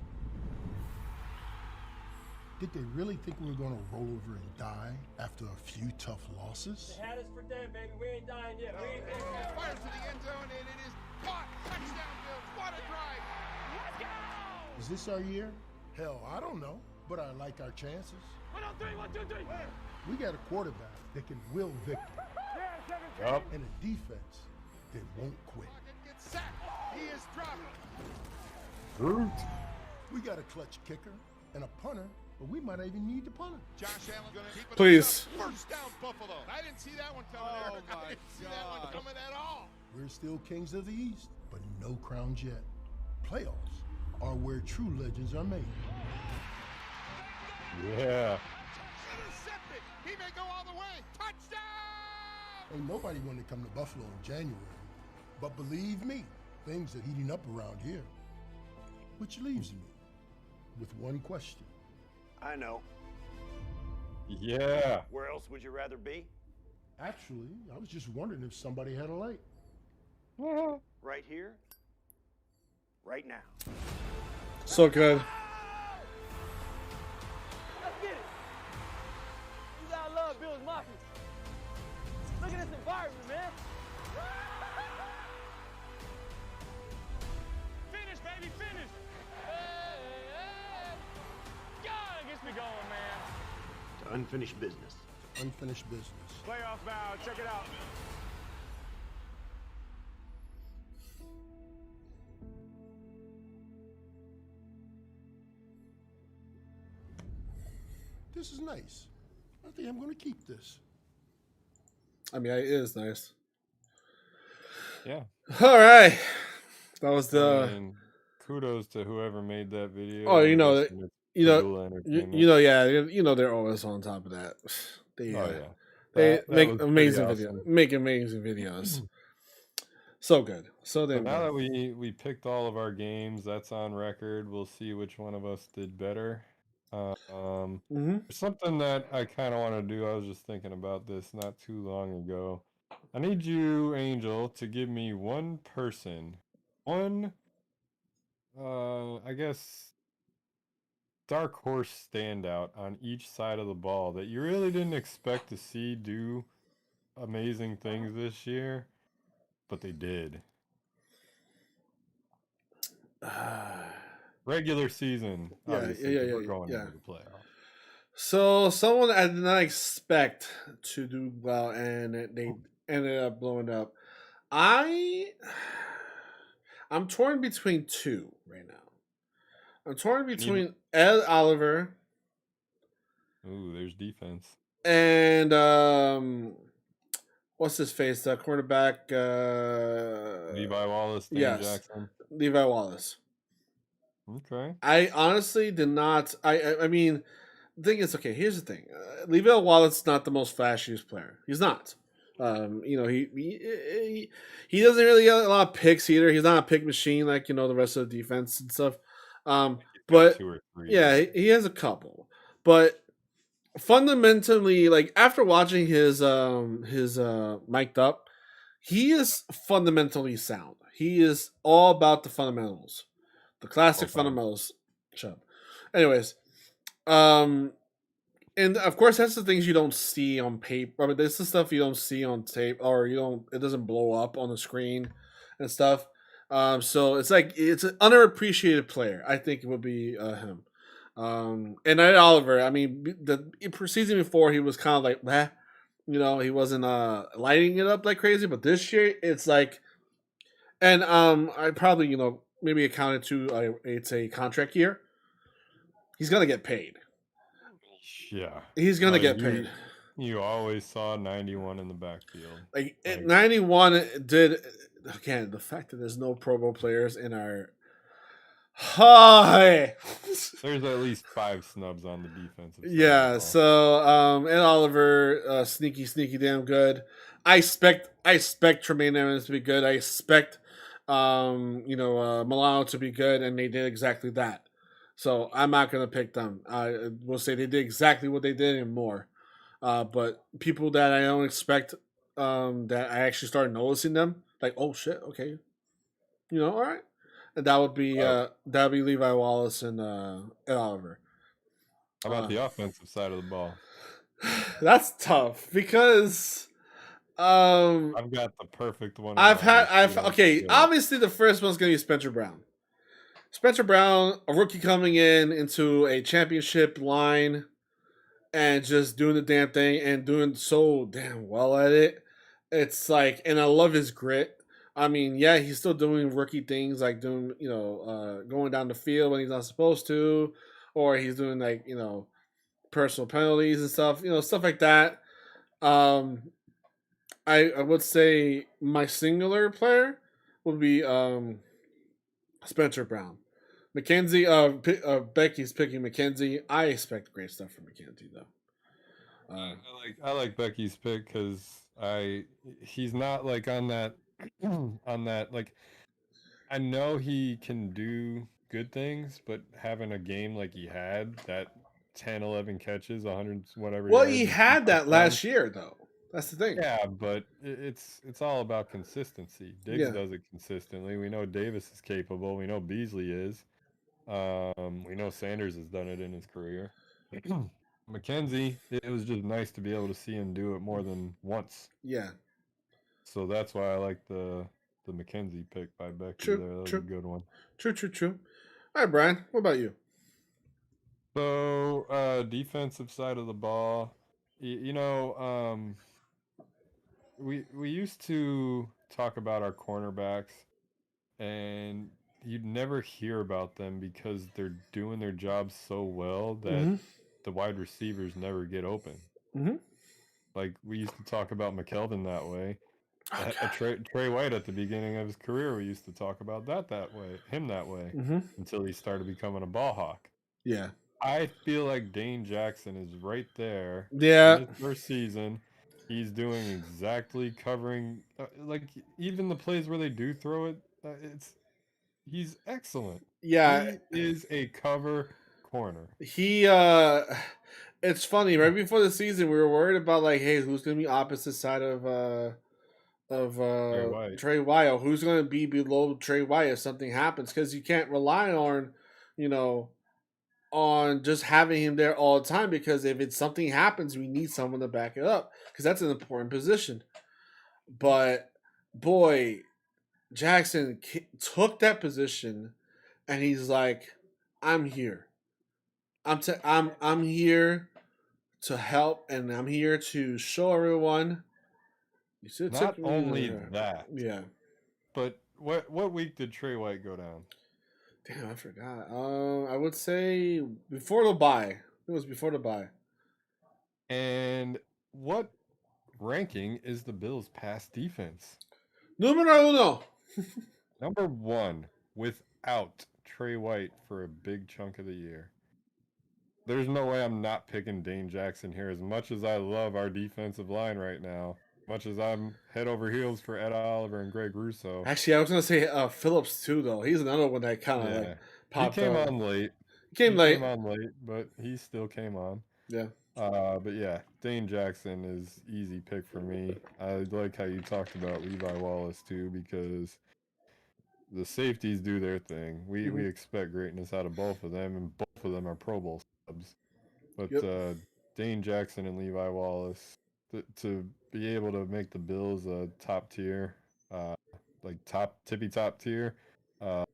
Did they really think we were going to roll over and die after a few tough losses? They had us for dead, baby. We ain't dying yet. We ain't dead. Fires to the end zone, and it is caught. Touchdown, Bills. What a drive. Let's go! Is this our year? Hell, I don't know, but I like our chances. 1, 2, 3, 1, 2, 3. We got a quarterback that can will victory Yup. and a defense that won't quit. Gets sacked. He is dropped. We got a clutch kicker and a punter, but we might even need the punter. Josh Allen going to keep it. Please. First down, Buffalo. I didn't see that one coming. Eric. I didn't see that one coming at all. We're still kings of the East, but no crowns yet. Playoffs are where true legends are made. Yeah. Intercepted. He may go all the way. Touchdown. Ain't nobody wanted to come to Buffalo in January. But believe me, things are heating up around here. Which leaves me with one question. I know. Yeah. Where else would you rather be? Actually, I was just wondering if somebody had a light. Right here? Right now. So good. Let's get it. You gotta love Bills Mafia. Look at this environment, man. Finish, baby, finish! Hey. God, gets me going, man. To unfinished business. Unfinished business. Playoff bow, check it out. This is nice. I think I'm going to keep this. I mean, it is nice. Yeah. All right. That was the. I mean, kudos to whoever made that video. Oh, you know that. It's You know. cool entertainment. Yeah. You know they're always on top of that. They, Oh yeah. They That make was pretty amazing awesome. videos. Make amazing videos. So good. So So then. now that we picked all of our games, that's on record. We'll see which one of us did better. Something that I kind of want to do. I was just thinking about this not too long ago. I need you, Angel, to give me one person, one, I guess, dark horse standout on each side of the ball that you really didn't expect to see do amazing things this year, but they did. Regular season, Yeah, obviously, yeah, 'cause yeah, we're going yeah. into the playoffs. So someone I did not expect to do well, and they ended up blowing up. I'm torn between two right now. I'm torn between Ed Oliver Ooh, there's defense. and what's his face? The quarterback. Levi Wallace, Dane yes. Jackson. Levi Wallace. Okay. I honestly did not. I mean, the thing is, okay. Here's the thing: Levi Wallace is not the most flashiest player. He's not. He doesn't really get a lot of picks either. He's not a pick machine like the rest of the defense and stuff. He's got But 2 or 3. yeah, he has a couple. But fundamentally, like after watching his mic'd up, he is fundamentally sound. He is all about the fundamentals, the classic Okay. fundamentals. Shut up. Anyways, um, and of course that's the things you don't see on paper. I mean, this is stuff you don't see on tape, or you don't. It doesn't blow up on the screen and stuff. So it's like it's an underappreciated player. I think it would be him. And Ed Oliver. I mean, the season before he was kind of like, meh, he wasn't lighting it up like crazy. But this year it's like, and I probably maybe accounted to it's a contract year. He's gonna get paid. Yeah. He's gonna get paid. You always saw 91 in the backfield. Like 91 did again. The fact that there's no Pro Bowl players in our hi. There's at least 5 snubs on the defensive side. Yeah. So Ed Oliver, sneaky damn good. I expect Tremaine Evans to be good. I expect Milano to be good, and they did exactly that. So I'm not gonna pick them. I will say they did exactly what they did and more. But people that I don't expect, that I actually started noticing them, like, oh shit, okay, all right, and that would be Levi Wallace and Ed Oliver. How about the offensive side of the ball? That's tough because I've got the perfect one. Obviously the first one's gonna be Spencer Brown. Spencer Brown, a rookie coming into a championship line and just doing the damn thing and doing so damn well at it. It's like, and I love his grit. I mean, yeah, he's still doing rookie things like doing, going down the field when he's not supposed to, or he's doing like, personal penalties and stuff, stuff like that. I would say my singular player would be Spencer Brown. Mackenzie, Becky's picking Mackenzie. I expect great stuff from Mackenzie though. I like Becky's pick because he's not like on that like, I know he can do good things, but having a game like he had, that 10, 11 catches, 100 whatever. Well, he had that last year though. That's the thing. Yeah, but it's all about consistency. Diggs does it consistently. We know Davis is capable. We know Beasley is. We know Sanders has done it in his career. McKenzie, it was just nice to be able to see him do it more than once. Yeah. So that's why I like the McKenzie pick by Becky. True, there. That was a good one. True. All right, Brian, what about you? So, defensive side of the ball, we used to talk about our cornerbacks, and you'd never hear about them because they're doing their job so well that the wide receivers never get open. Mm-hmm. Like we used to talk about McKelvin that way. Oh, Trey White at the beginning of his career, we used to talk about that way, until he started becoming a ball hawk. Yeah. I feel like Dane Jackson is right there. Yeah. In his first season, he's doing exactly covering, like even the plays where they do throw it. He's excellent. Yeah. He is a cover corner. It's funny. Right before the season, we were worried about like, hey, who's going to be opposite side of Trey White? Or who's going to be below Trey White if something happens? Because you can't rely on, on just having him there all the time. Because if it's something happens, we need someone to back it up. Because that's an important position. But boy, Jackson took that position, and he's like, "I'm here. I'm here to help, and I'm here to show everyone." Not only that, yeah. But what week did Trey White go down? Damn, I forgot. I would say before the bye. It was before the bye. And what ranking is the Bills' pass defense? Numero uno. Number 1, without Trey White for a big chunk of the year. There's no way I'm not picking Dane Jackson here. As much as I love our defensive line right now, much as I'm head over heels for Ed Oliver and Greg Russo. Actually, I was going to say Phillips too, though. He's another one that kind of popped He came up. on late. He came on late, but he still came on. Yeah. But yeah, Dane Jackson is easy pick for me. I like how you talked about Levi Wallace too, because the safeties do their thing. We expect greatness out of both of them, and both of them are Pro Bowl subs. But Yep. Dane Jackson and Levi Wallace to be able to make the Bills a top tier, like tippy top tier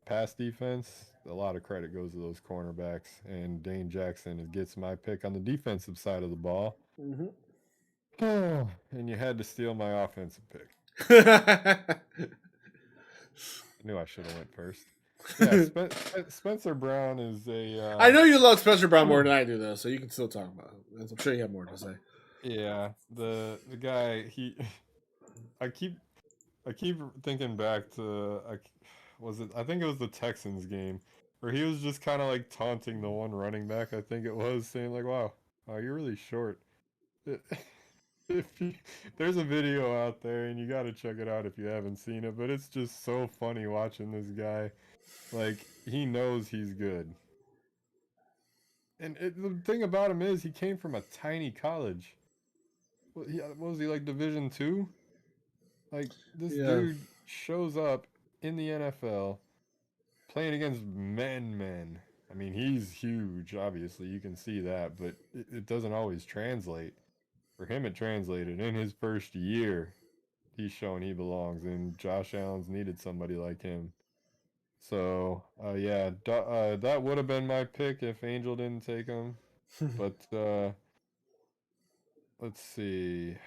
pass defense. A lot of credit goes to those cornerbacks, and Dane Jackson gets my pick on the defensive side of the ball. Mm-hmm. And you had to steal my offensive pick. I knew I should have went first. Yeah, Spencer Brown is a. I know you love Spencer Brown more than I do, though, so you can still talk about it. I'm sure you have more to say. Yeah, the guy I keep thinking back to I think it was the Texans game where he was just kind of like taunting the one running back, I think it was, saying like, "Wow, you're really short." If you, there's a video out there and you got to check it out if you haven't seen it, but it's just so funny watching this guy. Like, he knows he's good. And the thing about him is he came from a tiny college. What was he, like, Division II? Like, this dude shows up in the NFL playing against men. I mean, he's huge, obviously. You can see that, but it doesn't always translate. For him, it translated. In his first year, he's shown he belongs, and Josh Allen's needed somebody like him. So, yeah, that would have been my pick if Angel didn't take him. But, let's see.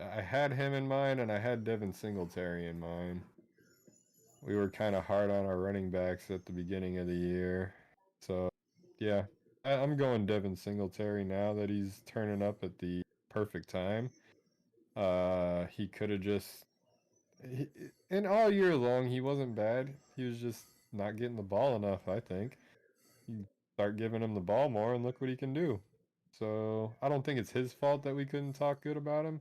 I had him in mind, and I had Devin Singletary in mind. We were kind of hard on our running backs at the beginning of the year. So, yeah, I'm going Devin Singletary now that he's turning up at the perfect time. He could have just, and all year long, he wasn't bad. He was just not getting the ball enough, I think. You start giving him the ball more, and look what he can do. So I don't think it's his fault that we couldn't talk good about him.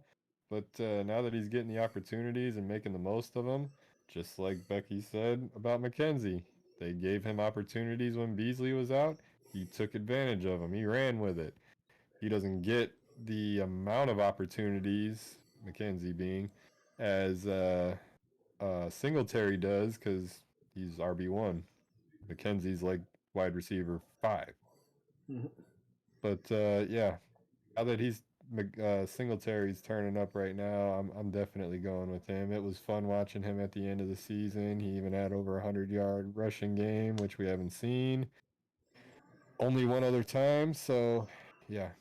But now that he's getting the opportunities and making the most of them, just like Becky said about McKenzie, they gave him opportunities when Beasley was out. He took advantage of them. He ran with it. He doesn't get the amount of opportunities, McKenzie being, as Singletary does, because he's RB1. McKenzie's like wide receiver 5. Mhm. But yeah, now that Singletary's turning up right now, I'm definitely going with him. It was fun watching him at the end of the season. He even had over 100-yard rushing game, which we haven't seen only one other time. So yeah,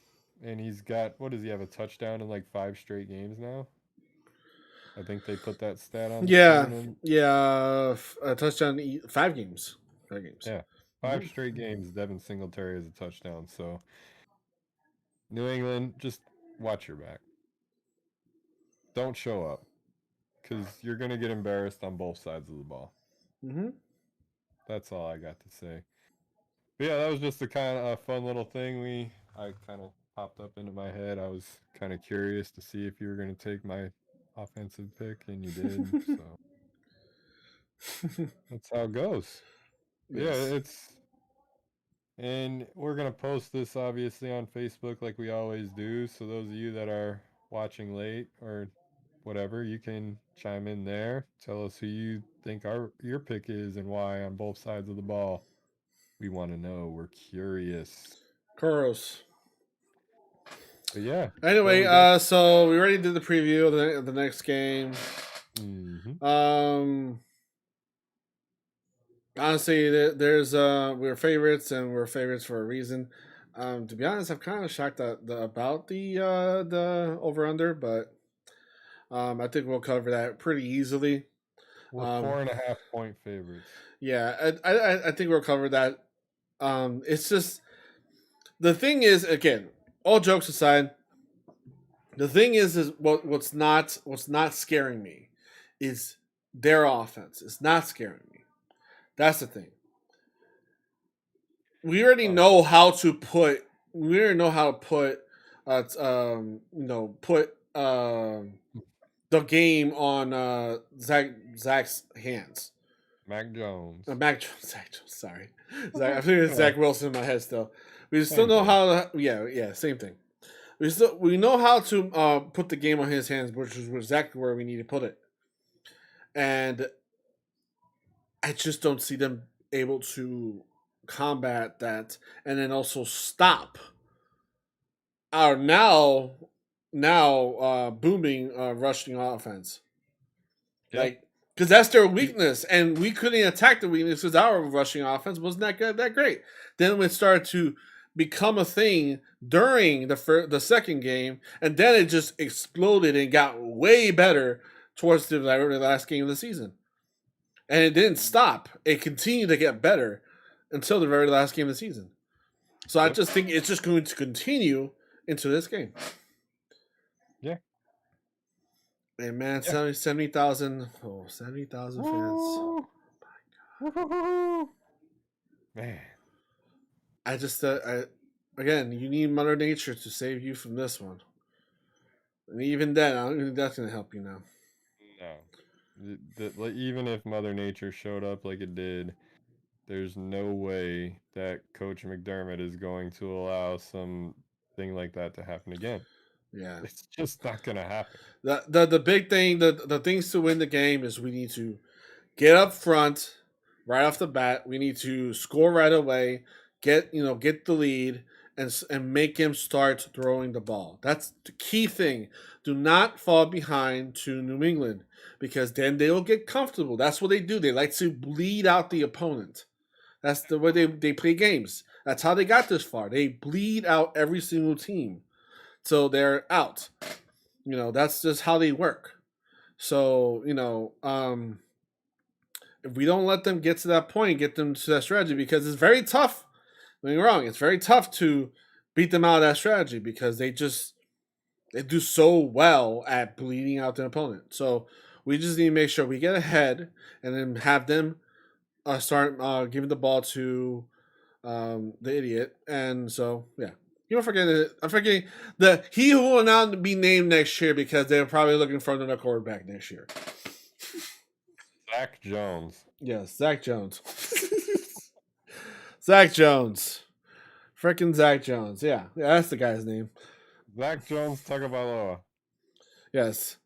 and he's got, what does he have, a touchdown in like 5 straight games now? I think they put that stat on the screen. A touchdown, 5 games. 5 games. Yeah, 5 straight games. Devin Singletary has a touchdown. So New England, just watch your back. Don't show up, because you're gonna get embarrassed on both sides of the ball. Mm-hmm. That's all I got to say. But yeah, that was just a kind of fun little thing I kind of popped up into my head. I was kind of curious to see if you were gonna take my offensive pick, and you did. So that's how it goes. Yes. Yeah, and we're gonna post this obviously on Facebook like we always do. So those of you that are watching late or whatever, you can chime in there. Tell us who you think your pick is and why on both sides of the ball. We want to know. We're curious. Kuros. But yeah. Anyway, so we already did the preview of the next game. Honestly, there's we're favorites, and we're favorites for a reason. To be honest, I'm kind of shocked about the over under, but I think we'll cover that pretty easily. We're 4.5 point favorites. Yeah, I think we'll cover that. It's just, the thing is, again, all jokes aside, the thing is what's not scaring me is their offense. It's not scaring me. That's the thing. We already know how to put. We already know how to put. Put the game on Zach's hands. Mac Jones. Mac Jones. Zach Jones. Sorry, Zach, I figured it's Zach Wilson in my head still. We still know how to. Yeah, same thing. We know how to put the game on his hands, which is exactly where we need to put it. And I just don't see them able to combat that and then also stop our now booming rushing offense. Yeah. Like, because that's their weakness, and we couldn't attack the weakness because our rushing offense wasn't that great. Then it started to become a thing during the second game, and then it just exploded and got way better towards the last game of the season. And it didn't stop; it continued to get better until the very last game of the season. So I just think it's just going to continue into this game. Yeah. Hey man, 70,000 70,000 fans. Oh my God. Man. I just again, you need Mother Nature to save you from this one. And even then, I don't think that's gonna help you now. No. Like, even if Mother Nature showed up like it did, there's no way that Coach McDermott is going to allow something like that to happen again. Yeah. It's just not gonna happen. The big thing, the things to win the game is we need to get up front right off the bat. We need to score right away, get the lead, and make him start throwing the ball. That's the key thing. Do not fall behind to New England, because then they will get comfortable. That's what they do. They like to bleed out the opponent. That's the way they play games. That's how they got this far. They bleed out every single team, so they're out. That's just how they work. So if we don't let them get to that point, get them to that strategy, because it's very tough. Don't get me wrong, it's very tough to beat them out of that strategy because they do so well at bleeding out their opponent. So we just need to make sure we get ahead and then have them start giving the ball to the idiot. And so I'm forgetting that he who will not be named next year because they're probably looking for another quarterback next year. Zach Jones. Yes, Zach Jones. Zach Jones. Freaking Zach Jones. Yeah, that's the guy's name. Zach Jones Tagovailoa. Yes.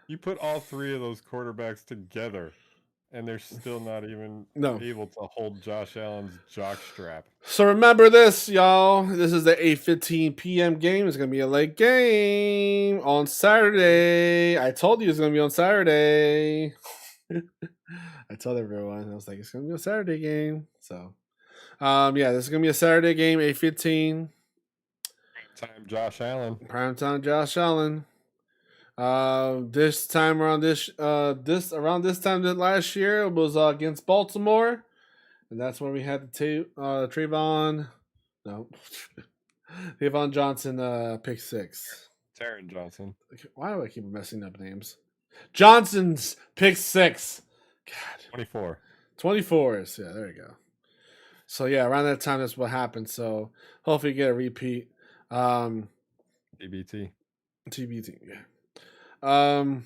You put all three of those quarterbacks together, and they're still not even able to hold Josh Allen's jockstrap. So remember this, y'all. This is the 8:15 p.m. game. It's going to be a late game on Saturday. I told you it's going to be on Saturday. I told everyone. I was like, it's going to be a Saturday game. So, this is going to be a Saturday game, 8:15. Prime Josh Allen. Primetime Josh Allen. This time around this time that last year it was against Baltimore, and that's when we had the Trayvon Johnson pick six. Taron Johnson. Why do I keep messing up names? Johnson's pick six. God. 24s. Yeah, there you go. So around that time that's what happened. So hopefully you get a repeat. TBT. Yeah.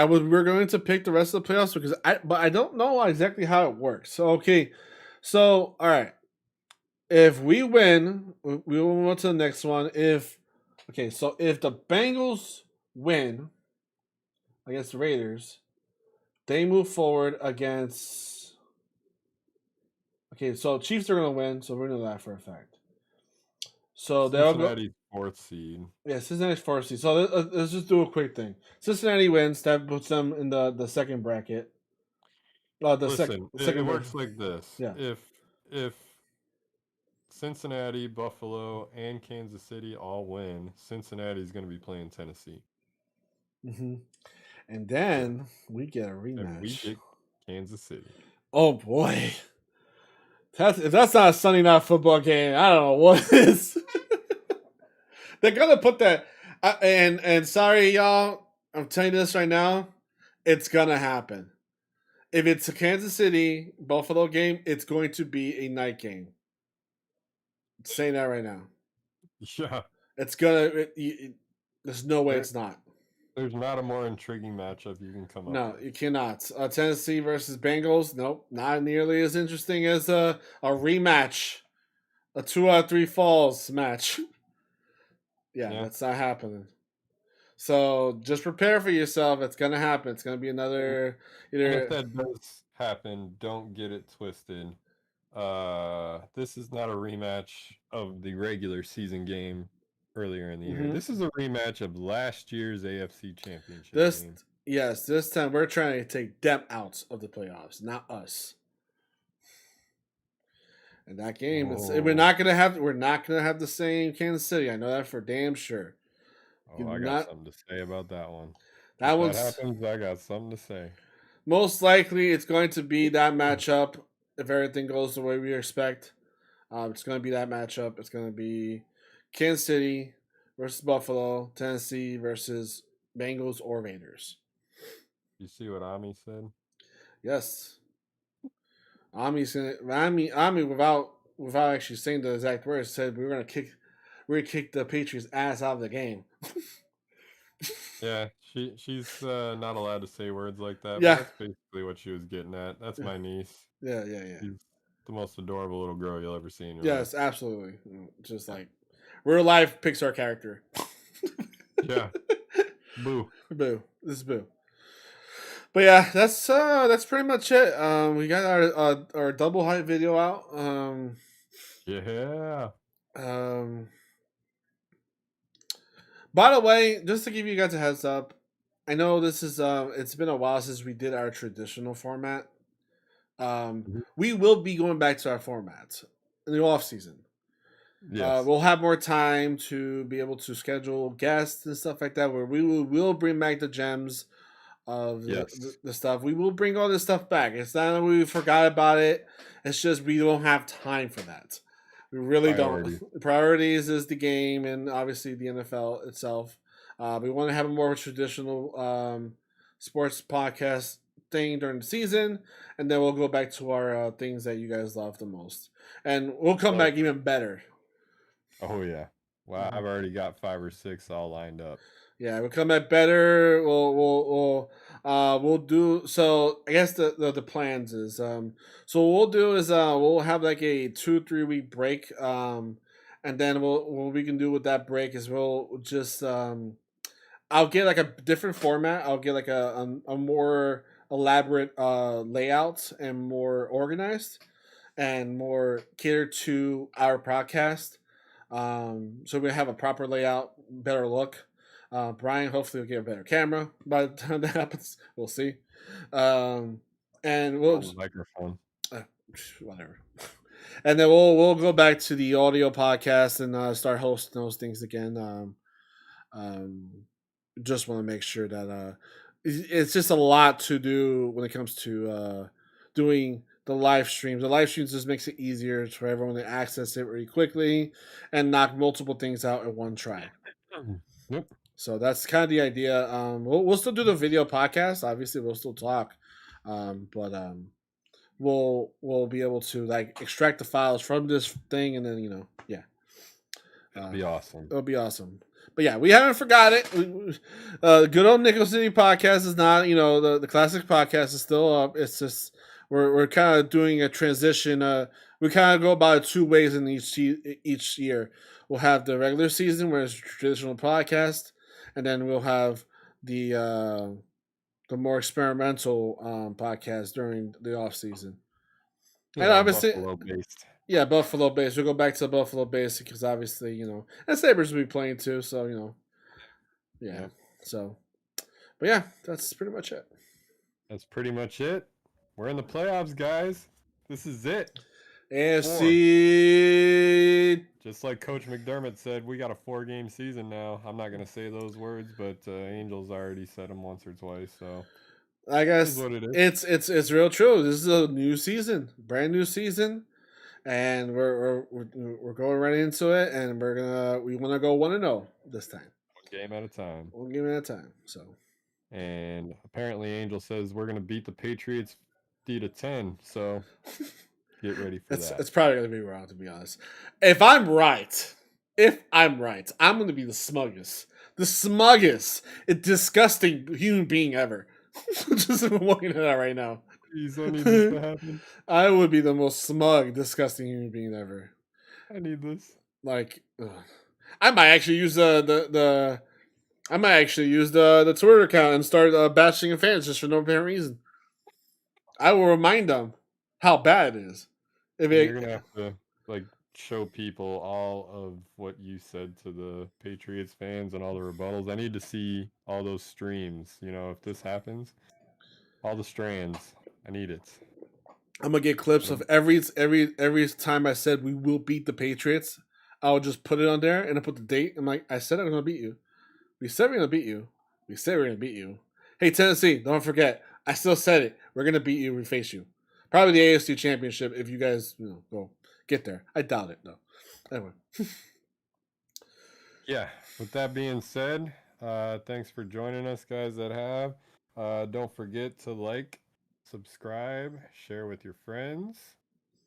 We're going to pick the rest of the playoffs because I don't know exactly how it works. So all right. If we win, we will move on to the next one. If the Bengals win against the Raiders, they move forward against. Okay, so Chiefs are going to win, so we're going to know that for a fact. So they'll go. Cincinnati's fourth seed. Yeah, Cincinnati's fourth seed. So let's just do a quick thing. Cincinnati wins. That puts them in the second bracket. It works like this. Yeah. If Cincinnati, Buffalo, and Kansas City all win, Cincinnati's going to be playing Tennessee. Mm-hmm. And then we get a rematch. And we get Kansas City. Oh boy. If that's not a Sunday night football game, I don't know what is. They're gonna put that, and sorry y'all, I'm telling you this right now, it's gonna happen. If it's a Kansas City Buffalo game, it's going to be a night game. I'm saying that right now. Yeah, it's gonna. There's no way it's not. There's not a more intriguing matchup you can come up No, with. you cannot. Tennessee versus Bengals. Nope, not nearly as interesting as a rematch, a 2 out of 3 falls match. Yeah, that's not happening. So just prepare for yourself. It's gonna happen. It's gonna be another And if either. that does happen, don't get it twisted. This is not a rematch of the regular season game earlier in the year. Mhm. This is a rematch of last year's AFC Championship This game. yes, this time we're trying to take them out of the playoffs, not us. And that game, we're not gonna have the same Kansas City. I know that for damn sure. Oh, I got something to say about that one. That If that one's happens, I got something to say. most likely it's going to be that matchup if everything goes the way we expect. It's going to be that matchup. It's going to be Kansas City versus Buffalo, Tennessee versus Bengals or Raiders. You see what Ami said? Yes, Ami's gonna Ami without actually saying the exact words said we're gonna kick the Patriots ass out of the game. Yeah, she's not allowed to say words like that. Yeah. But that's basically what she was getting at. That's my niece. Yeah. She's the most adorable little girl you'll ever see in your Yes, life. absolutely. Just like real life Pixar character. Yeah. Boo. Boo. This is Boo. But yeah, that's pretty much it. We got our double hype video out. Yeah. By the way, just to give you guys a heads up, I know this is it's been a while since we did our traditional format. We will be going back to our format in the off season. Yes. We'll have more time to be able to schedule guests and stuff like that. Where will bring back the gems of the stuff. We will bring all this stuff back. It's not that we forgot about it. It's just we don't have time for that. We really don't. Priorities is the game and obviously the NFL itself. We want to have a more traditional sports podcast thing during the season, and then we'll go back to our things that you guys love the most, and we'll come back even better. Oh yeah! Wow, I've already got 5 or 6 all lined up. Yeah, we'll come back better. We'll do so. I guess the plans is so what we'll do is we'll have like a 2-3 week break. And then what we can do with that break is we'll just I'll get like a different format. I'll get like a more elaborate layout and more organized and more catered to our podcast. So we have a proper layout, better look. Brian hopefully will get a better camera by the time that happens. We'll see. And we'll microphone. Whatever. And then we'll go back to the audio podcast and start hosting those things again. Just want to make sure that it's just a lot to do when it comes to doing the live streams. The live streams just makes it easier for everyone to access it really quickly and knock multiple things out in one try. Yep. So that's kind of the idea. We'll still do the video podcast. Obviously, we'll still talk, but we'll be able to like extract the files from this thing, and then it'll be awesome. It'll be awesome. But yeah, we haven't forgot it. Good old Nickel City podcast is not, the classic podcast is still up. It's just we're kind of doing a transition. We kind of go about it 2 ways in each year. We'll have the regular season where it's a traditional podcast, and then we'll have the more experimental podcast during the off season. And obviously, Buffalo based. Yeah, Buffalo based. We'll go back to Buffalo based because obviously, and Sabres will be playing too. So, yeah. So, but yeah, that's pretty much it. That's pretty much it. We're in the playoffs, guys. This is it. AFC. Just like Coach McDermott said, we got a 4-game season now. I'm not gonna say those words, but Angels already said them once or twice. So I guess what it is. It's real true. This is a new season, brand new season. And we're going right into it, and we want to go 1-0 this time. 1 game at a time. 1 game at a time. So. And apparently, Angel says we're gonna beat the Patriots 3-10. So get ready for that. It's probably gonna be wrong, to be honest. If I'm right, I'm gonna be the smuggest The smuggest, disgusting human being ever. Just looking at that right now. Please, I need this to happen. I would be the most smug, disgusting human being ever. I need this. Like, ugh. I might actually use the Twitter account and start bashing fans just for no apparent reason. I will remind them how bad it is. If You're it, gonna have to like show people all of what you said to the Patriots fans and all the rebuttals. I need to see all those streams. You know, if this happens, all the strands. I need it. I'm gonna get clips of every time I said we will beat the Patriots. I'll just put it on there and I put the date. I'm like, I said I'm gonna beat you. We said we're gonna beat you. We said we're gonna beat you. Hey Tennessee, don't forget. I still said it. We're gonna beat you. We face you. Probably the AFC Championship if you guys go get there. I doubt it though. Anyway. Yeah. With that being said, thanks for joining us, guys that have. Don't forget to like, subscribe, share with your friends,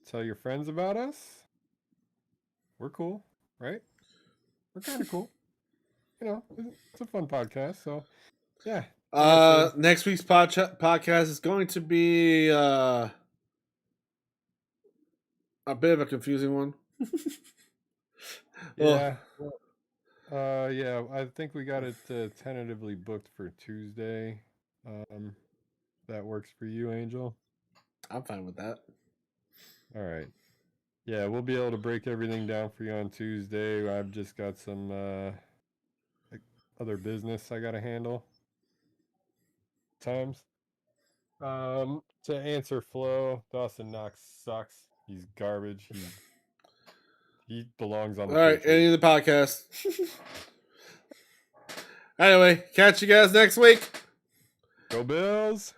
tell your friends about us. We're cool, right? We're kind of cool. You know, it's a fun podcast. So, yeah. Next week's podcast is going to be a bit of a confusing one. Yeah. Yeah, I think we got it tentatively booked for Tuesday. That works for you, Angel? I'm fine with that. All right. Yeah, we'll be able to break everything down for you on Tuesday. I've just got some other business I got to handle. Times. To answer Flo, Dawson Knox sucks. He's garbage. He belongs on the All right, Patriots. ending the podcast. Anyway, catch you guys next week. Go Bills!